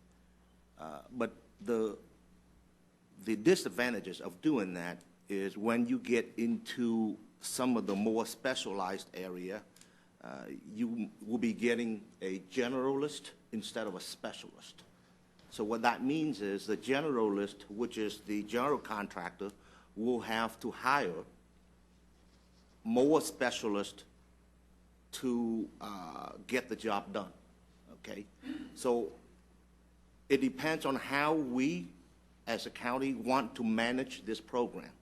But the disadvantages of doing that is when you get into some of the more specialized area, you will be getting a generalist instead of a specialist. So what that means is the generalist, which is the general contractor, will have to hire more specialists to get the job done, okay? So it depends on how we, as a county, want to manage this program.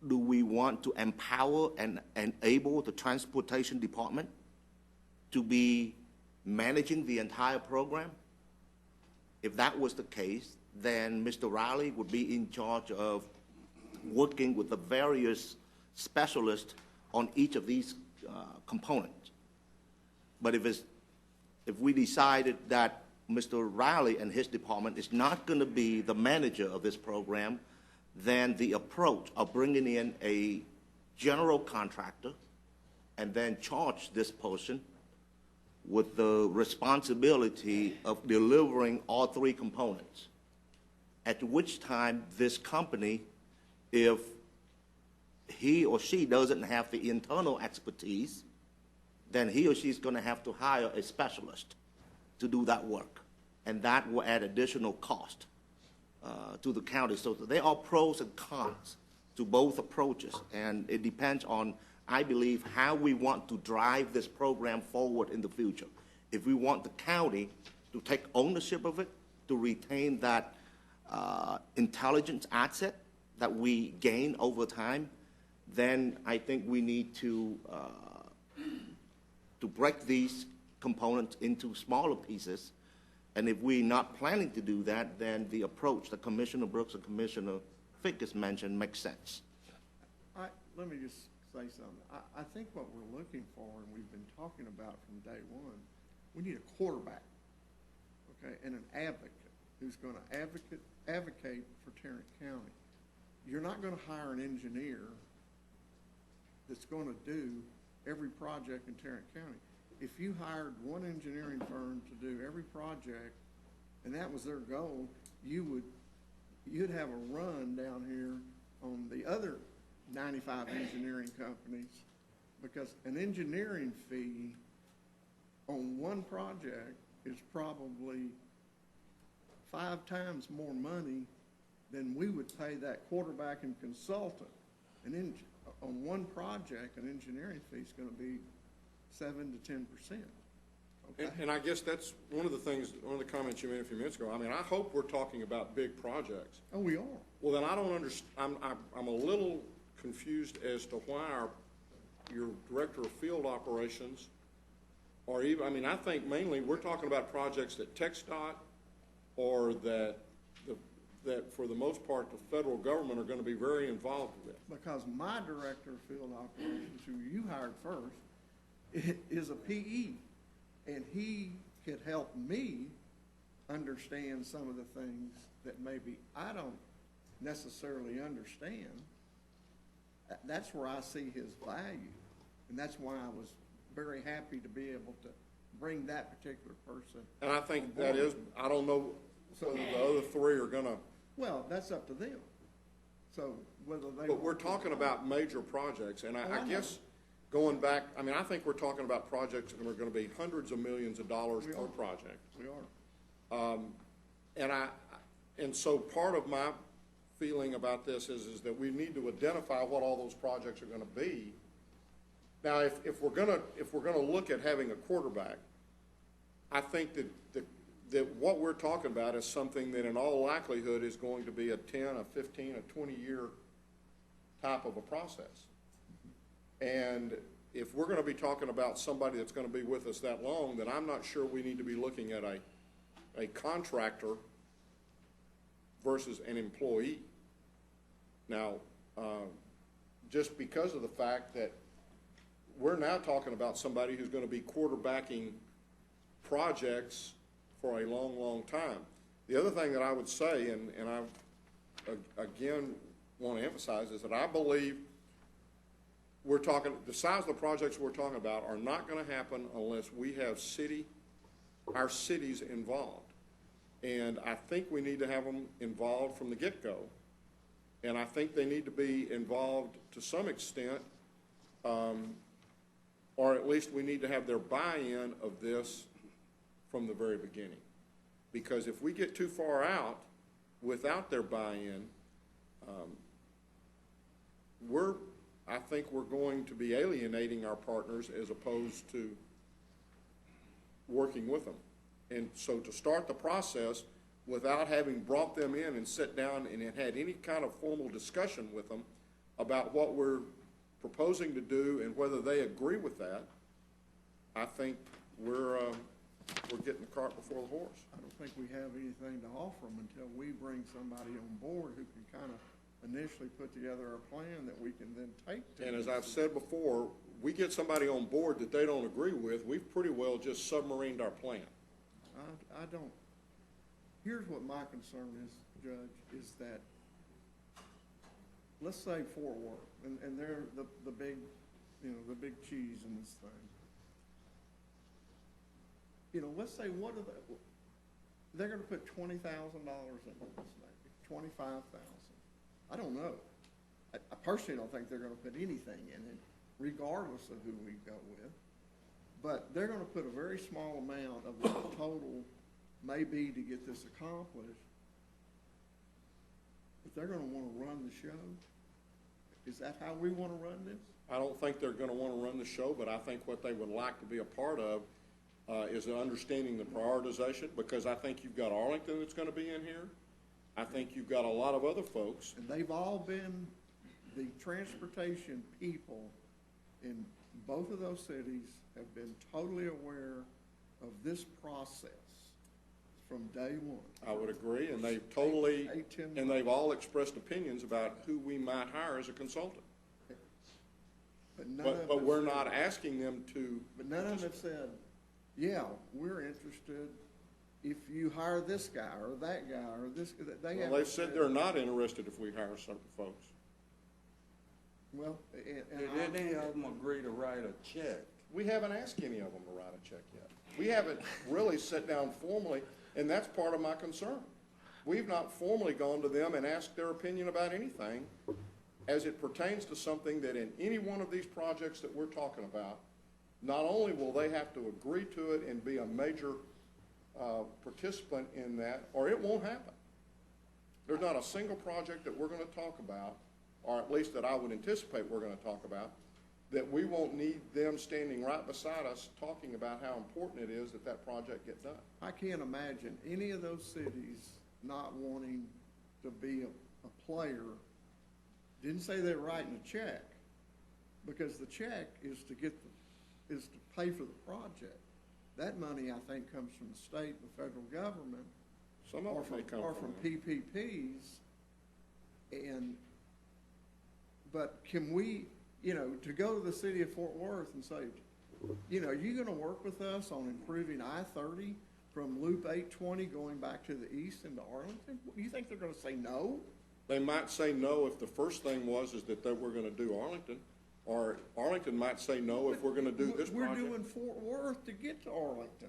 Do we want to empower and enable the transportation department to be managing the entire program? If that was the case, then Mr. Riley would be in charge of working with the various specialists on each of these components. But if we decided that Mr. Riley and his department is not going to be the manager of this program, then the approach of bringing in a general contractor and then charge this person with the responsibility of delivering all three components, at which time this company, if he or she doesn't have the internal expertise, then he or she is going to have to hire a specialist to do that work, and that will add additional cost to the county. So there are pros and cons to both approaches, and it depends on, I believe, how we want to drive this program forward in the future. If we want the county to take ownership of it, to retain that intelligence asset that we gain over time, then I think we need to break these components into smaller pieces. And if we're not planning to do that, then the approach that Commissioner Brooks and Commissioner Fickes mentioned makes sense. Let me just say something. I think what we're looking for, and we've been talking about from day one, we need a quarterback, okay, and an advocate who's going to advocate for Tarrant County. You're not going to hire an engineer that's going to do every project in Tarrant County. If you hired one engineering firm to do every project, and that was their goal, you'd have a run down here on the other 95 engineering companies, because an engineering fee on one project is probably 5 times more money than we would pay that quarterback and consultant. On one project, an engineering fee is going to be 7 to 10%. Okay? And I guess that's one of the comments you made a few minutes ago. I mean, I hope we're talking about big projects. Oh, we are. Well, then I don't understand. I'm a little confused as to why your director of field operations, or even, I mean, I think mainly we're talking about projects that TxDOT or that for the most part the federal government are going to be very involved with. Because my director of field operations, who you hired first, is a PE, and he could help me understand some of the things that maybe I don't necessarily understand. That's where I see his value, and that's why I was very happy to be able to bring that particular person. And I think that is, I don't know whether the other three are going to. Well, that's up to them. So whether they. But we're talking about major projects, and I guess going back, I mean, I think we're talking about projects that are going to be hundreds of millions of dollars per project. We are. And so part of my feeling about this is that we need to identify what all those projects are going to be. Now, if we're going to look at having a quarterback, I think that what we're talking about is something that in all likelihood is going to be a 10, a 15, a 20-year type of a process. And if we're going to be talking about somebody that's going to be with us that long, then I'm not sure we need to be looking at a contractor versus an employee. Now, just because of the fact that we're now talking about somebody who's going to be quarterbacking projects for a long, long time. The other thing that I would say, and I again want to emphasize, is that I believe the size of the projects we're talking about are not going to happen unless we have our cities involved. And I think we need to have them involved from the get-go. And I think they need to be involved to some extent, or at least we need to have their buy-in of this from the very beginning. Because if we get too far out without their buy-in, I think we're going to be alienating our partners as opposed to working with them. And so to start the process without having brought them in and sat down and had any kind of formal discussion with them about what we're proposing to do and whether they agree with that, I think we're getting the cart before the horse. I don't think we have anything to offer them until we bring somebody on board who can kind of initially put together a plan that we can then take to. And as I've said before, we get somebody on board that they don't agree with, we've pretty well just submarined our plan. I don't, here's what my concern is, Judge, is that, let's say Fort Worth, and they're the big, the big cheese in this thing. Let's say they're gonna put $20,000 in this maybe, $25,000. I don't know. I personally don't think they're gonna put anything in it, regardless of who we go with. But they're gonna put a very small amount of what the total may be to get this accomplished. If they're gonna wanna run the show, is that how we wanna run this? I don't think they're gonna wanna run the show, but I think what they would like to be a part of is understanding the prioritization, because I think you've got Arlington that's gonna be in here. I think you've got a lot of other folks. And they've all been, the transportation people in both of those cities have been totally aware of this process from day one. I would agree, and they've they've all expressed opinions about who we might hire as a consultant. But we're not asking them to. But none of them have said, yeah, we're interested if you hire this guy or that guy or this. They've said they're not interested if we hire certain folks. Well, did any of them agree to write a check? We haven't asked any of them to write a check yet. We haven't really sat down formally, and that's part of my concern. We've not formally gone to them and asked their opinion about anything as it pertains to something that in any one of these projects that we're talking about, not only will they have to agree to it and be a major participant in that, or it won't happen. There's not a single project that we're going to talk about, or at least that I would anticipate we're going to talk about, that we won't need them standing right beside us talking about how important it is that that project get done. I can't imagine any of those cities not wanting to be a player. Didn't say they're writing a check, because the check is to pay for the project. That money, I think, comes from the state and the federal government. Some of it may come from PPPs. But can we, to go to the city of Fort Worth and say, you gonna work with us on improving I-30 from Loop 820 going back to the east into Arlington? You think they're gonna say no? They might say no if the first thing is that we're going to do Arlington, or Arlington might say no if we're going to do this project. We're doing Fort Worth to get to Arlington.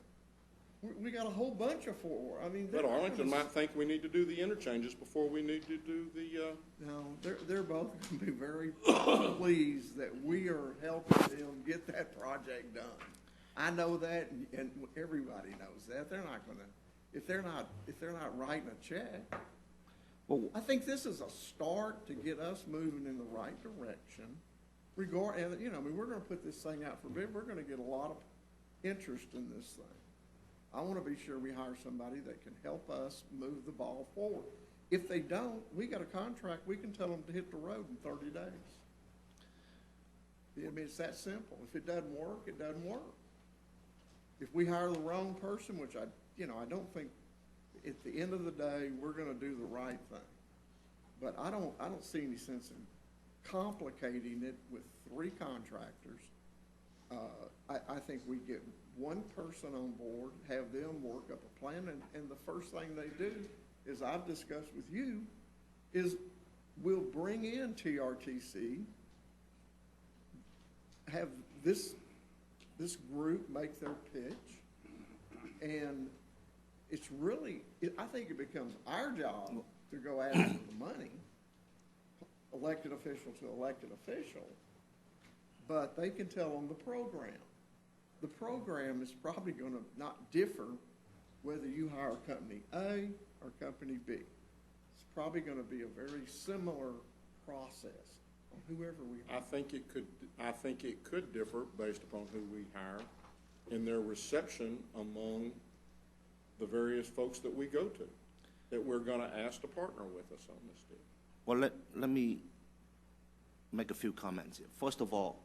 We got a whole bunch of Fort Worth. I mean, but Arlington might think we need to do the interchanges before we need to do the. No, they're both going to be very pleased that we are helping them get that project done. I know that, and everybody knows that. They're not going to, if they're not writing a check. Well, I think this is a start to get us moving in the right direction. We're going to put this thing out for bid. We're going to get a lot of interest in this thing. I want to be sure we hire somebody that can help us move the ball forward. If they don't, we got a contract, we can tell them to hit the road in 30 days. I mean, it's that simple. If it doesn't work, it doesn't work. If we hire the wrong person, which I don't think, at the end of the day, we're gonna do the right thing. But I don't see any sense in complicating it with 3 contractors. I think we get one person on board, have them work up a plan, and the first thing they do, as I've discussed with you, is we'll bring in TRTC, have this group make their pitch, and it's really, I think it becomes our job to go after the money, elected official to elected official, but they can tell them the program. The program is probably going to not differ whether you hire Company A or Company B. It's probably going to be a very similar process on whoever we hire. I think it could differ based upon who we hire in their reception among the various folks that we go to, that we're going to ask to partner with us on this deal. Well, let me make a few comments here. First of all,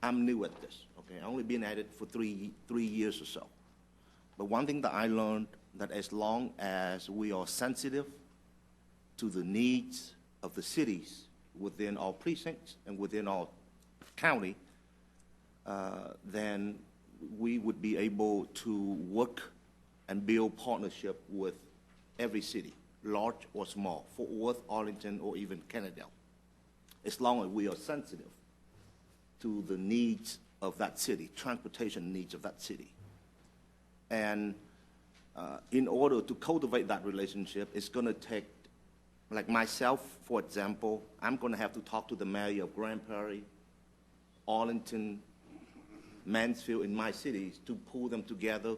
I'm new at this, okay? I've only been at it for three years or so. But one thing that I learned, that as long as we are sensitive to the needs of the cities within our precincts and within our county, then we would be able to work and build partnership with every city, large or small, Fort Worth, Arlington, or even Kennedale, as long as we are sensitive to the needs of that city, transportation needs of that city. And in order to cultivate that relationship, it's going to take, like myself, for example, I'm going to have to talk to the mayor of Grand Prairie, Arlington, Mansfield, in my cities, to pull them together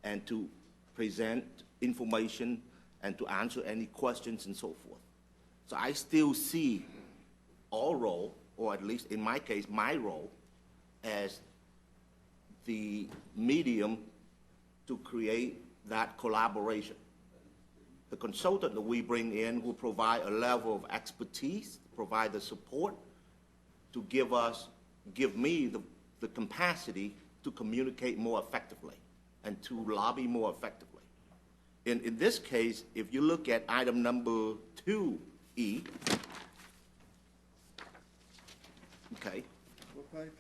and to present information and to answer any questions and so forth. So I still see our role, or at least in my case, my role, as the medium to create that collaboration. The consultant that we bring in will provide a level of expertise, provide the support to give me the capacity to communicate more effectively and to lobby more effectively. In this case, if you look at item number 2E, okay, What page?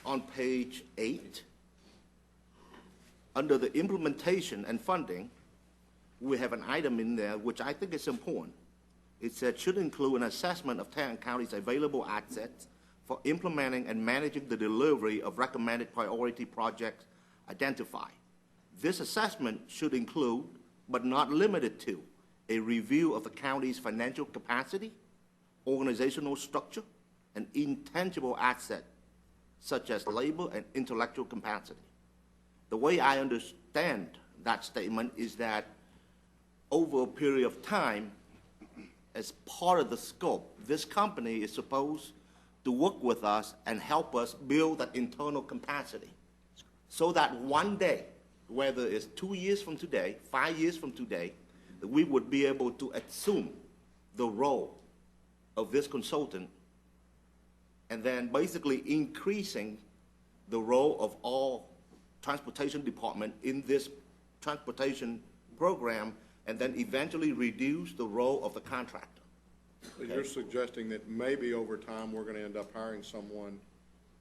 on page 8, under the implementation and funding, we have an item in there which I think is important. It said should include an assessment of Tarrant County's available assets for implementing and managing the delivery of recommended priority projects identified. This assessment should include, but not limited to, a review of the county's financial capacity, organizational structure, and intangible assets such as labor and intellectual capacity. The way I understand that statement is that over a period of time, as part of the scope, this company is supposed to work with us and help us build that internal capacity so that one day, whether it's 2 years from today, 5 years from today, that we would be able to assume the role of this consultant and then basically increasing the role of all transportation department in this transportation program and then eventually reduce the role of the contractor. So you're suggesting that maybe over time we're going to end up hiring someone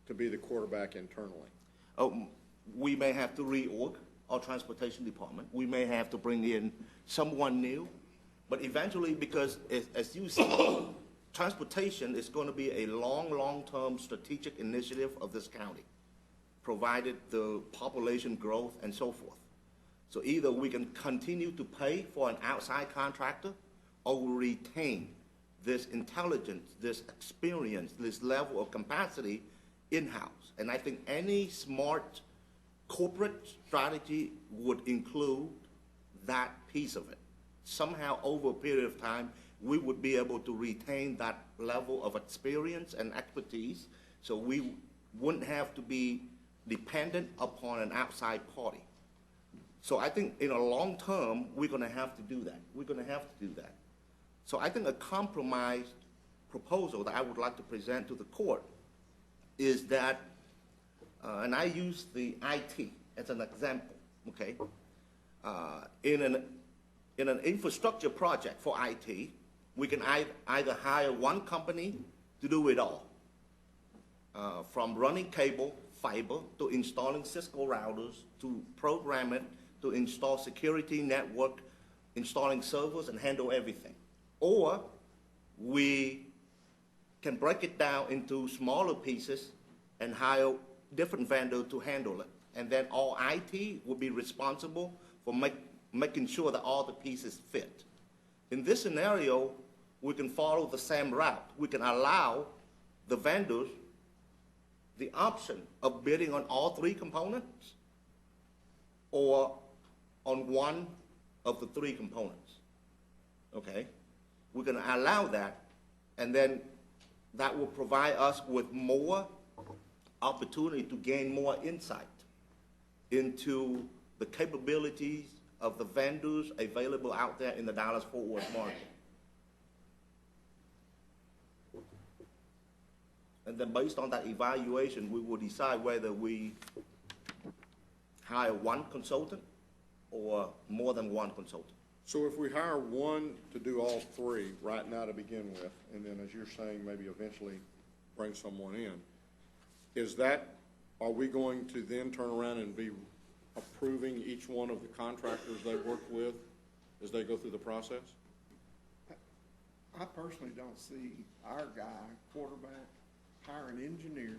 to be the quarterback internally? We may have to reorg our transportation department. We may have to bring in someone new. But eventually, because as you see, transportation is going to be a long-term strategic initiative of this county, provided the population growth and so forth. So either we can continue to pay for an outside contractor or we retain this intelligence, this experience, this level of capacity in-house. And I think any smart corporate strategy would include that piece of it. Somehow over a period of time, we would be able to retain that level of experience and expertise so we wouldn't have to be dependent upon an outside party. So I think in a long term, we're going to have to do that. We're going to have to do that. So I think a compromise proposal that I would like to present to the court is that, and I use the IT as an example, okay? In an infrastructure project for IT, we can either hire one company to do it all, from running cable, fiber, to installing Cisco routers, to program it, to install security network, installing servers, and handle everything. Or we can break it down into smaller pieces and hire different vendor to handle it. And then all IT will be responsible for making sure that all the pieces fit. In this scenario, we can follow the same route. We can allow the vendors the option of bidding on all three components or on one of the three components, okay? We're going to allow that, and then that will provide us with more opportunity to gain more insight into the capabilities of the vendors available out there in the Dallas-Fort Worth market. And then based on that evaluation, we will decide whether we hire one consultant or more than one consultant. So if we hire one to do all three right now to begin with, and then as you're saying, maybe eventually bring someone in, are we going to then turn around and be approving each one of the contractors they work with as they go through the process? I personally don't see our guy, quarterback, hiring engineers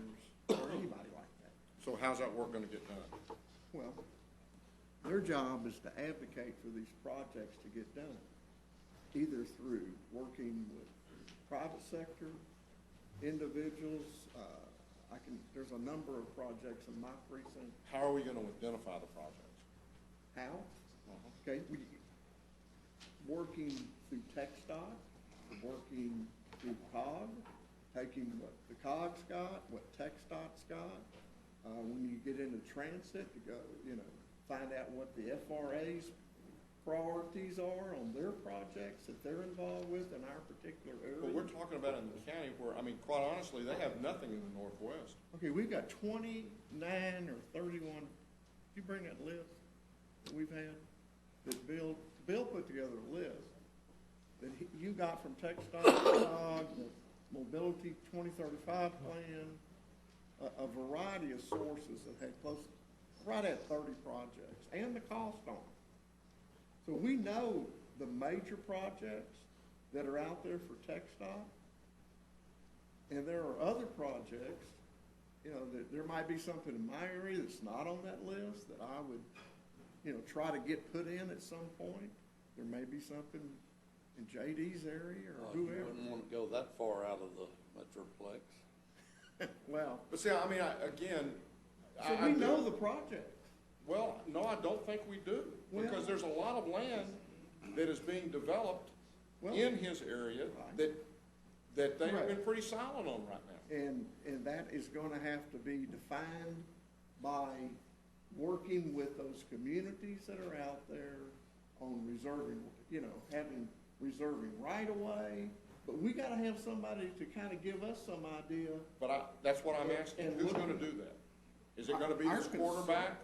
or anybody like that. So how's that work going to get done? Well, their job is to advocate for these projects to get done, either through working with private sector, individuals. There's a number of projects in my precinct. How are we going to identify the projects? How? Okay, working through TxDOT, working through COG, taking what the COG's got, what TxDOT's got. When you get into transit, to go, find out what the FRA's priorities are on their projects that they're involved with in our particular area. But we're talking about in the county where, quite honestly, they have nothing in the Northwest. Okay, we've got 29 or 31. Did you bring that list that we've had? That Bill put together a list that you got from TxDOT, the Mobility 2035 plan, a variety of sources that had right at 30 projects, and the cost on them. So we know the major projects that are out there for TxDOT, and there are other projects, that there might be something in my area that's not on that list that I would, try to get put in at some point. There may be something in JD's area or whoever. You wouldn't want to go that far out of the Metroplex. Well. But see, again. So we know the project. Well, no, I don't think we do, because there's a lot of land that is being developed in his area that they have been pretty silent on right now. And that is going to have to be defined by working with those communities that are out there on reserving, reserving right away. But we got to have somebody to kind of give us some idea. But that's what I'm asking. Who's going to do that? Is it going to be this quarterback?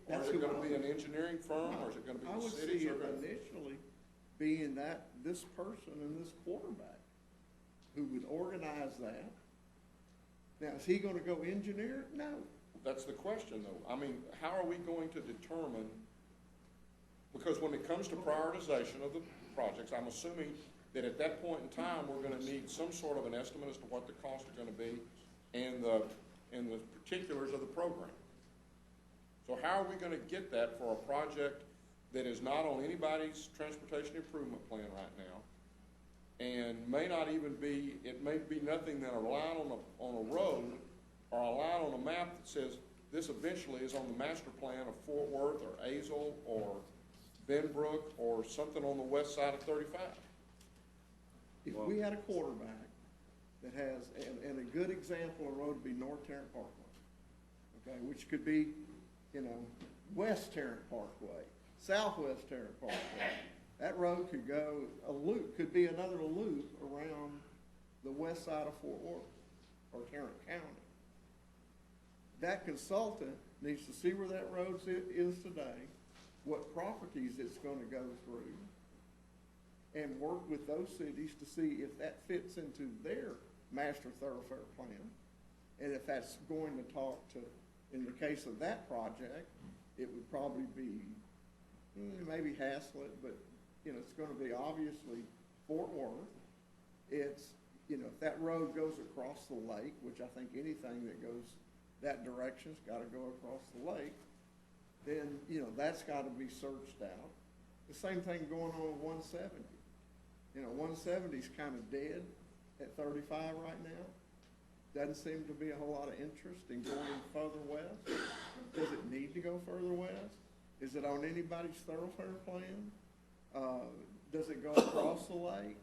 Or is it going to be an engineering firm? Or is it going to be the cities? I would see it initially being this person and this quarterback who would organize that. Now, is he going to go engineer it? No. That's the question, though. How are we going to determine? Because when it comes to prioritization of the projects, I'm assuming that at that point in time, we're going to need some sort of an estimate as to what the costs are going to be and the particulars of the program. So how are we going to get that for a project that is not on anybody's transportation improvement plan right now, and may not even be, it may be nothing than a line on a road or a line on a map that says this eventually is on the master plan of Fort Worth or Azle or Benbrook or something on the west side of 35. If we had a quarterback that has, and a good example of road would be North Tarrant Parkway, okay, which could be, West Tarrant Parkway, Southwest Terrace Park Road. That road could go, a loop, could be another loop around the west side of Fort Worth or Tarrant County. That consultant needs to see where that road is today, what properties it's going to go through, and work with those cities to see if that fits into their master thoroughfare plan. And if that's going to talk to, in the case of that project, it would probably be maybe Haslett, but it's going to be obviously Fort Worth. It's, if that road goes across the lake, which I think anything that goes that direction's got to go across the lake, then, that's got to be searched out. The same thing going on with 170. 170's kind of dead at 35 right now. Doesn't seem to be a whole lot of interest in going further west. Does it need to go further west? Is it on anybody's thoroughfare plan? Does it go across the lake?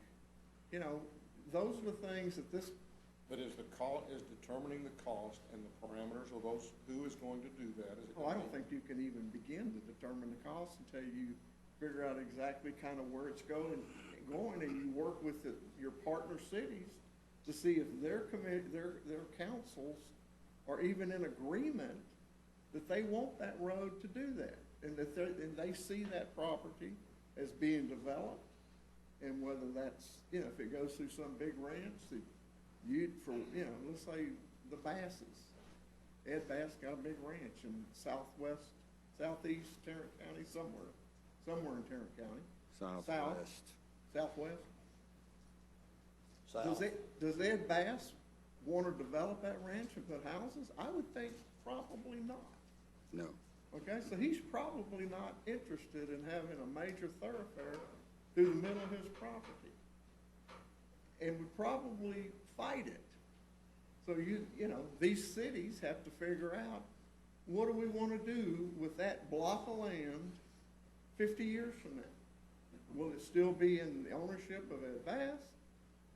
Those are the things that this. But is determining the cost and the parameters of those, who is going to do that? I don't think you can even begin to determine the cost until you figure out exactly kind of where it's going, and you work with your partner cities to see if their councils are even in agreement that they want that road to do that, and that they see that property as being developed, and whether that's, if it goes through some big ranch, let's say the Basses. Ed Bass got a big ranch in southeast Tarrant County, somewhere in Tarrant County. Southwest. Does Ed Bass want to develop that ranch and put houses? I would think probably not. No. Okay, so he's probably not interested in having a major thoroughfare through the middle of his property, and would probably fight it. So these cities have to figure out, what do we want to do with that block of land 50 years from now? Will it still be in the ownership of Ed Bass,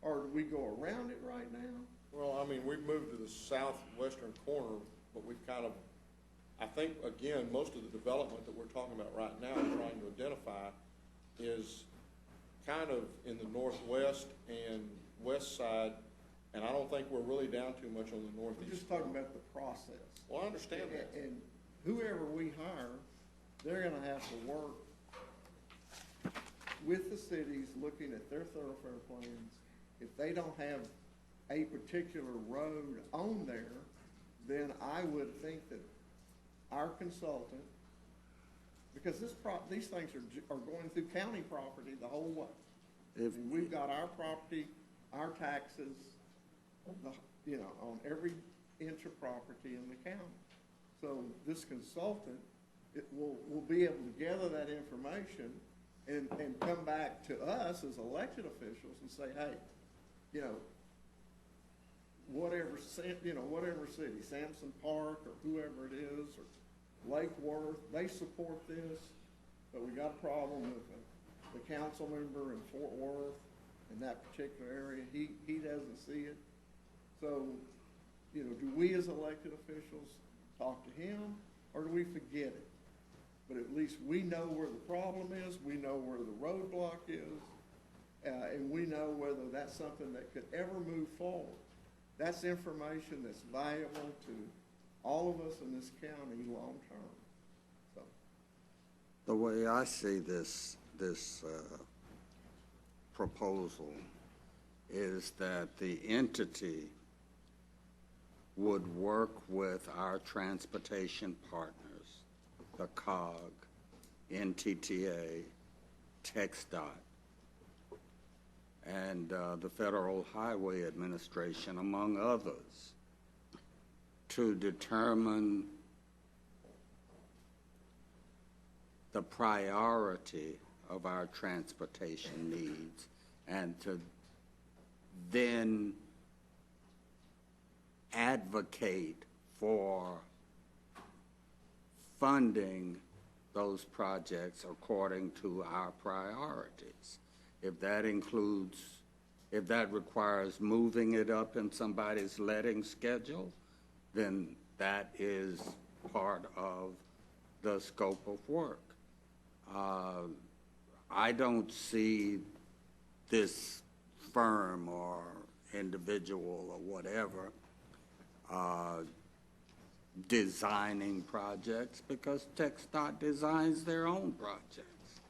or do we go around it right now? Well, we've moved to the southwestern corner, but we've kind of, I think, again, most of the development that we're talking about right now, trying to identify, is kind of in the northwest and west side, and I don't think we're really down too much on the northeast. We're just talking about the process. Well, I understand that. And whoever we hire, they're going to have to work with the cities, looking at their thoroughfare plans. If they don't have a particular road on there, then I would think that our consultant, because these things are going through county property the whole way. We've got our property, our taxes, on every inch of property in the county. So this consultant will be able to gather that information and come back to us as elected officials and say, hey, whatever city, Sampson Park or whoever it is, or Lake Worth, they support this, but we got a problem with the council member in Fort Worth in that particular area. He doesn't see it. So, do we as elected officials talk to him, or do we forget it? But at least we know where the problem is, we know where the roadblock is, and we know whether that's something that could ever move forward. That's information that's valuable to all of us in this county long term. So, the way I see this proposal is that the entity would work with our transportation partners, the COG, NTTA, TxDOT, and the Federal Highway Administration, among others, to determine the priority of our transportation needs, and to then advocate for funding those projects according to our priorities. If that requires moving it up in somebody's letting schedule, then that is part of the scope of work. I don't see this firm or individual or whatever designing projects, because TxDOT designs their own projects.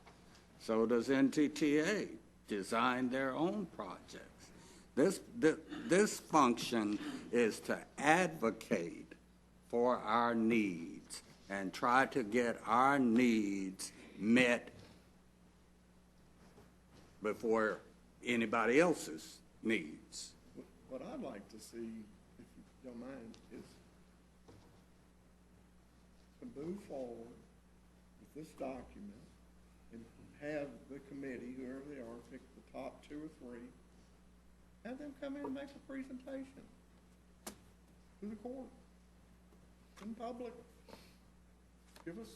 So does NTTA design their own projects. This function is to advocate for our needs and try to get our needs met before anybody else's needs. What I'd like to see, if you don't mind, is to move forward with this document and have the committee, whoever they are, pick the top 2 or 3, have them come in and make a presentation to the court, in public. Give us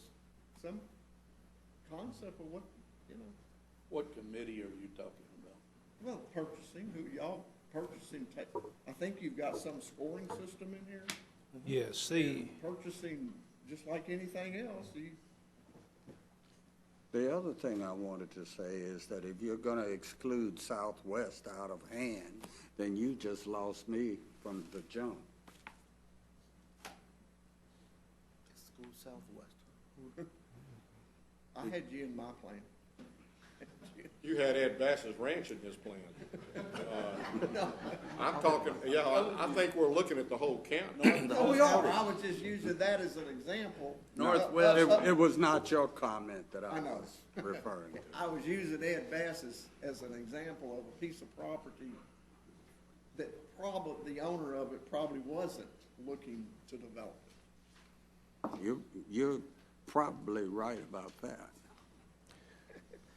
some concept of what, you know. What committee are you talking about? Well, purchasing, purchasing, I think you've got some scoring system in here. Yes, Purchasing, just like anything else, The other thing I wanted to say is that if you're going to exclude Southwest out of hand, then you just lost me from the jump. School Southwest. I had you in my plan. You had Ed Bass's ranch in his plan. I'm talking, I think we're looking at the whole county. No, we are. I was just using that as an example. Northwest. It was not your comment that I know. was referring to. I was using Ed Bass as an example of a piece of property that the owner of it probably wasn't looking to develop. You're probably right about that.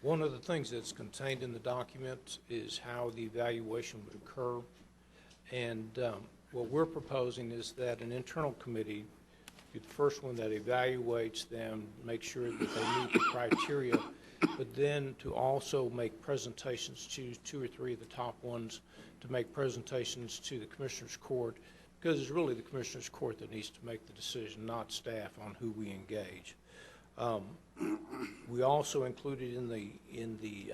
one of the things that's contained in the document is how the evaluation would occur. And what we're proposing is that an internal committee be the first one that evaluates them, make sure that they meet the criteria, but then to also make presentations, choose 2 or 3 of the top ones to make presentations to the Commissioner's Court, because it's really the Commissioner's Court that needs to make the decision, not staff, on who we engage. We also included in the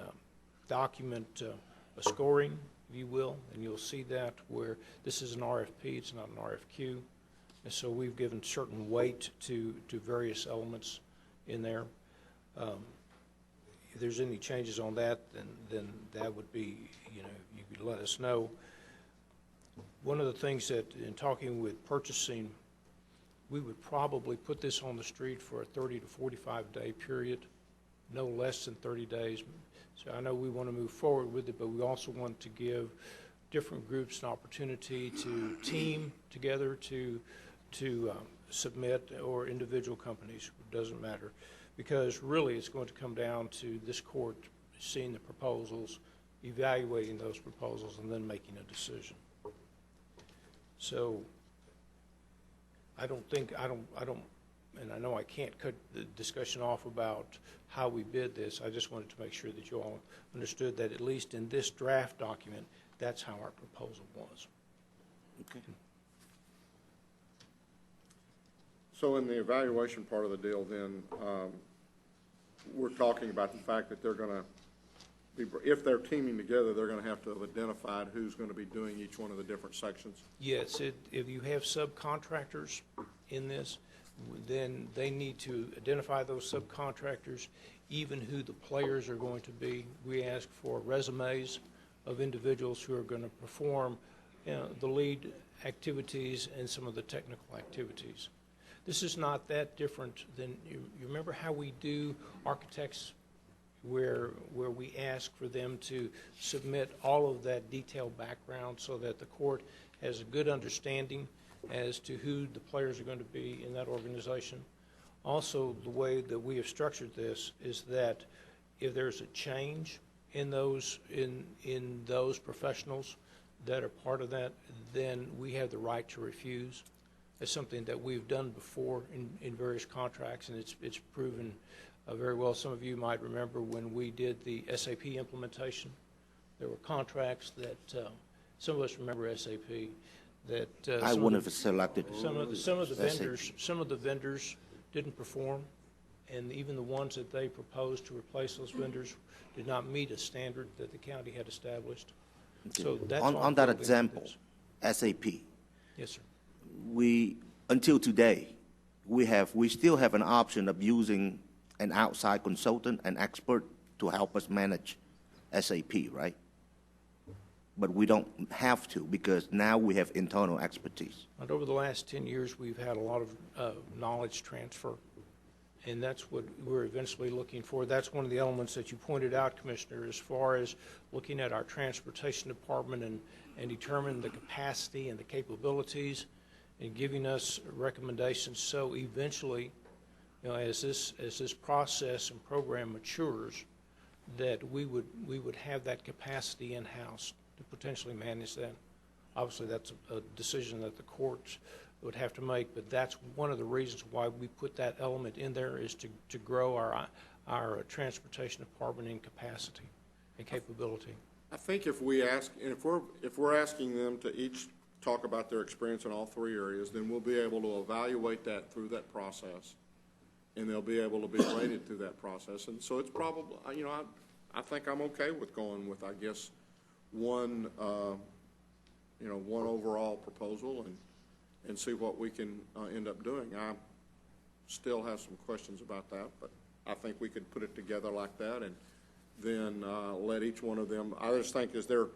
document a scoring, if you will, and you'll see that where this is an RFP, it's not an RFQ. And so we've given certain weight to various elements in there. If there's any changes on that, then that would be, you could let us know. One of the things that, in talking with purchasing, we would probably put this on the street for a 30 to 45-day period, no less than 30 days. So I know we want to move forward with it, but we also want to give different groups an opportunity to team together to submit, or individual companies, it doesn't matter. Because really it's going to come down to this court seeing the proposals, evaluating those proposals, and then making a decision. So I don't, and I know I can't cut the discussion off about how we bid this. I just wanted to make sure that you all understood that at least in this draft document, that's how our proposal was. Okay. So in the evaluation part of the deal, then, we're talking about the fact that they're going to be, if they're teaming together, they're going to have to have identified who's going to be doing each one of the different sections. Yes, if you have subcontractors in this, then they need to identify those subcontractors, even who the players are going to be. We ask for resumes of individuals who are going to perform the lead activities and some of the technical activities. This is not that different than, you remember how we do architects, where we ask for them to submit all of that detailed background so that the court has a good understanding as to who the players are going to be in that organization. Also, the way that we have structured this is that if there's a change in those professionals that are part of that, then we have the right to refuse. It's something that we've done before in various contracts, and it's proven very well. Some of you might remember when we did the SAP implementation, there were contracts that some of us remember SAP that I wouldn't have selected some of the vendors didn't perform, and even the ones that they proposed to replace those vendors did not meet a standard that the county had established. So that's On that all built into example, this. SAP, Yes, sir. we, until today, we still have an option of using an outside consultant, an expert, to help us manage SAP, right? But we don't have to, because now we have internal expertise. And over the last 10 years, we've had a lot of knowledge transfer, and that's what we're eventually looking for. That's one of the elements that you pointed out, Commissioner, as far as looking at our transportation department and determining the capacity and the capabilities and giving us recommendations. So eventually, you know, as this process and program matures, that we would have that capacity in-house to potentially manage that. Obviously, that's a decision that the courts would have to make, but that's one of the reasons why we put that element in there, is to grow our transportation department in capacity and capability. I think if we ask, and if we're asking them to each talk about their experience in all three areas, then we'll be able to evaluate that through that process, and they'll be able to be rated through that process. And so it's probably, you know, I think I'm okay with going with, I guess, one overall proposal and see what we can end up doing. I still have some questions about that, but I think we could put it together like that and then let each one of them, I just think as they're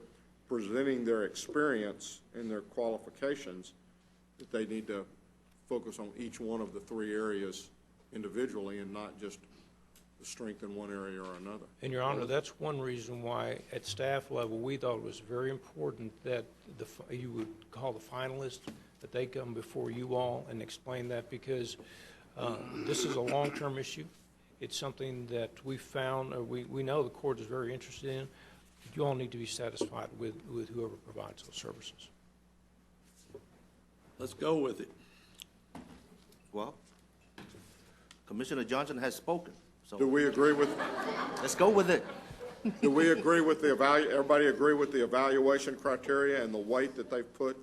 presenting their experience and their qualifications, that they need to focus on each one of the three areas individually and not just the strength in one area or another. And, Your Honor, that's one reason why at staff level we thought it was very important that you would call the finalists, that they come before you all and explain that, because this is a long-term issue. It's something that we found, we know the court is very interested in. You all need to be satisfied with whoever provides those services. Let's go with it. Well, Commissioner Johnson has spoken, so Do we agree with, let's go with it. do we agree with everybody agree with the evaluation criteria and the weight that they've put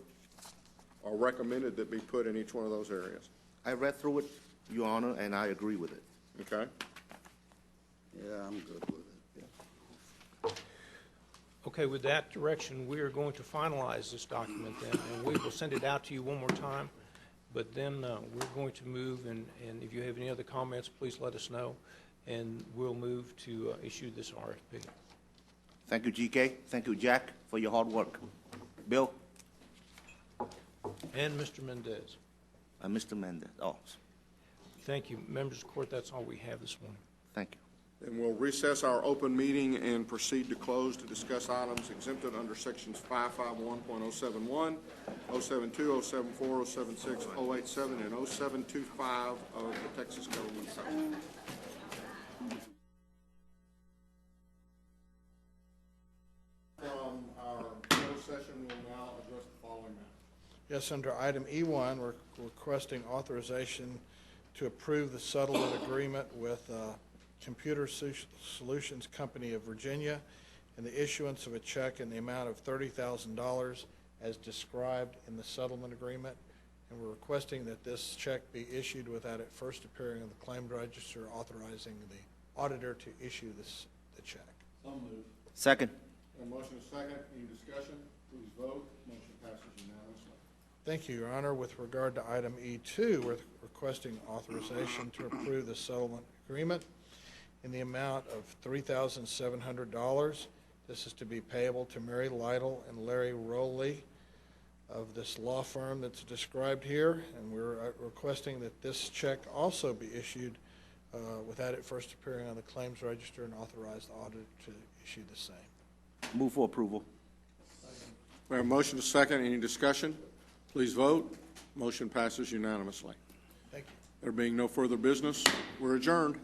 or recommended that be put in each one of those areas? I read through it, Your Honor, and I agree with it. Okay? Yeah, I'm good with it. Okay, with that direction, we are going to finalize this document then, and we will send it out to you one more time. But then we're going to move, and if you have any other comments, please let us know, and we'll move to issue this RFP. Thank you, GK. Thank you, Jack, for your hard work. Bill? And Mr. Mendez. Mr. Mendez. Oh, Thank you. Members of the court, that's all we have this morning. thank you. And we'll recess our open meeting and proceed to close to discuss items exempted under sections 551.071, 072, 074, 076, 087, and 0725 of the Texas Government Code. From our closed session, we'll now address the following matter. Yes, under item E1, we're requesting authorization to approve the settlement agreement with Computer Solutions Company of Virginia and the issuance of a check in the amount of $30,000 as described in the settlement agreement. And we're requesting that this check be issued without it first appearing in the claimed register, authorizing the auditor to issue the check. So moved. Second. A motion is second. Any discussion? Please vote. Motion passes unanimously. Thank you, Your Honor. With regard to item E2, we're requesting authorization to approve the settlement agreement in the amount of $3,700. This is to be payable to Mary Lytle and Larry Rowley of this law firm that's described here, and we're requesting that this check also be issued without it first appearing on the claims register, and authorize the auditor to issue the same. Move for approval. We have a motion is second. Any discussion? Please vote. Motion passes unanimously. Thank you. There being no further business, we're adjourned.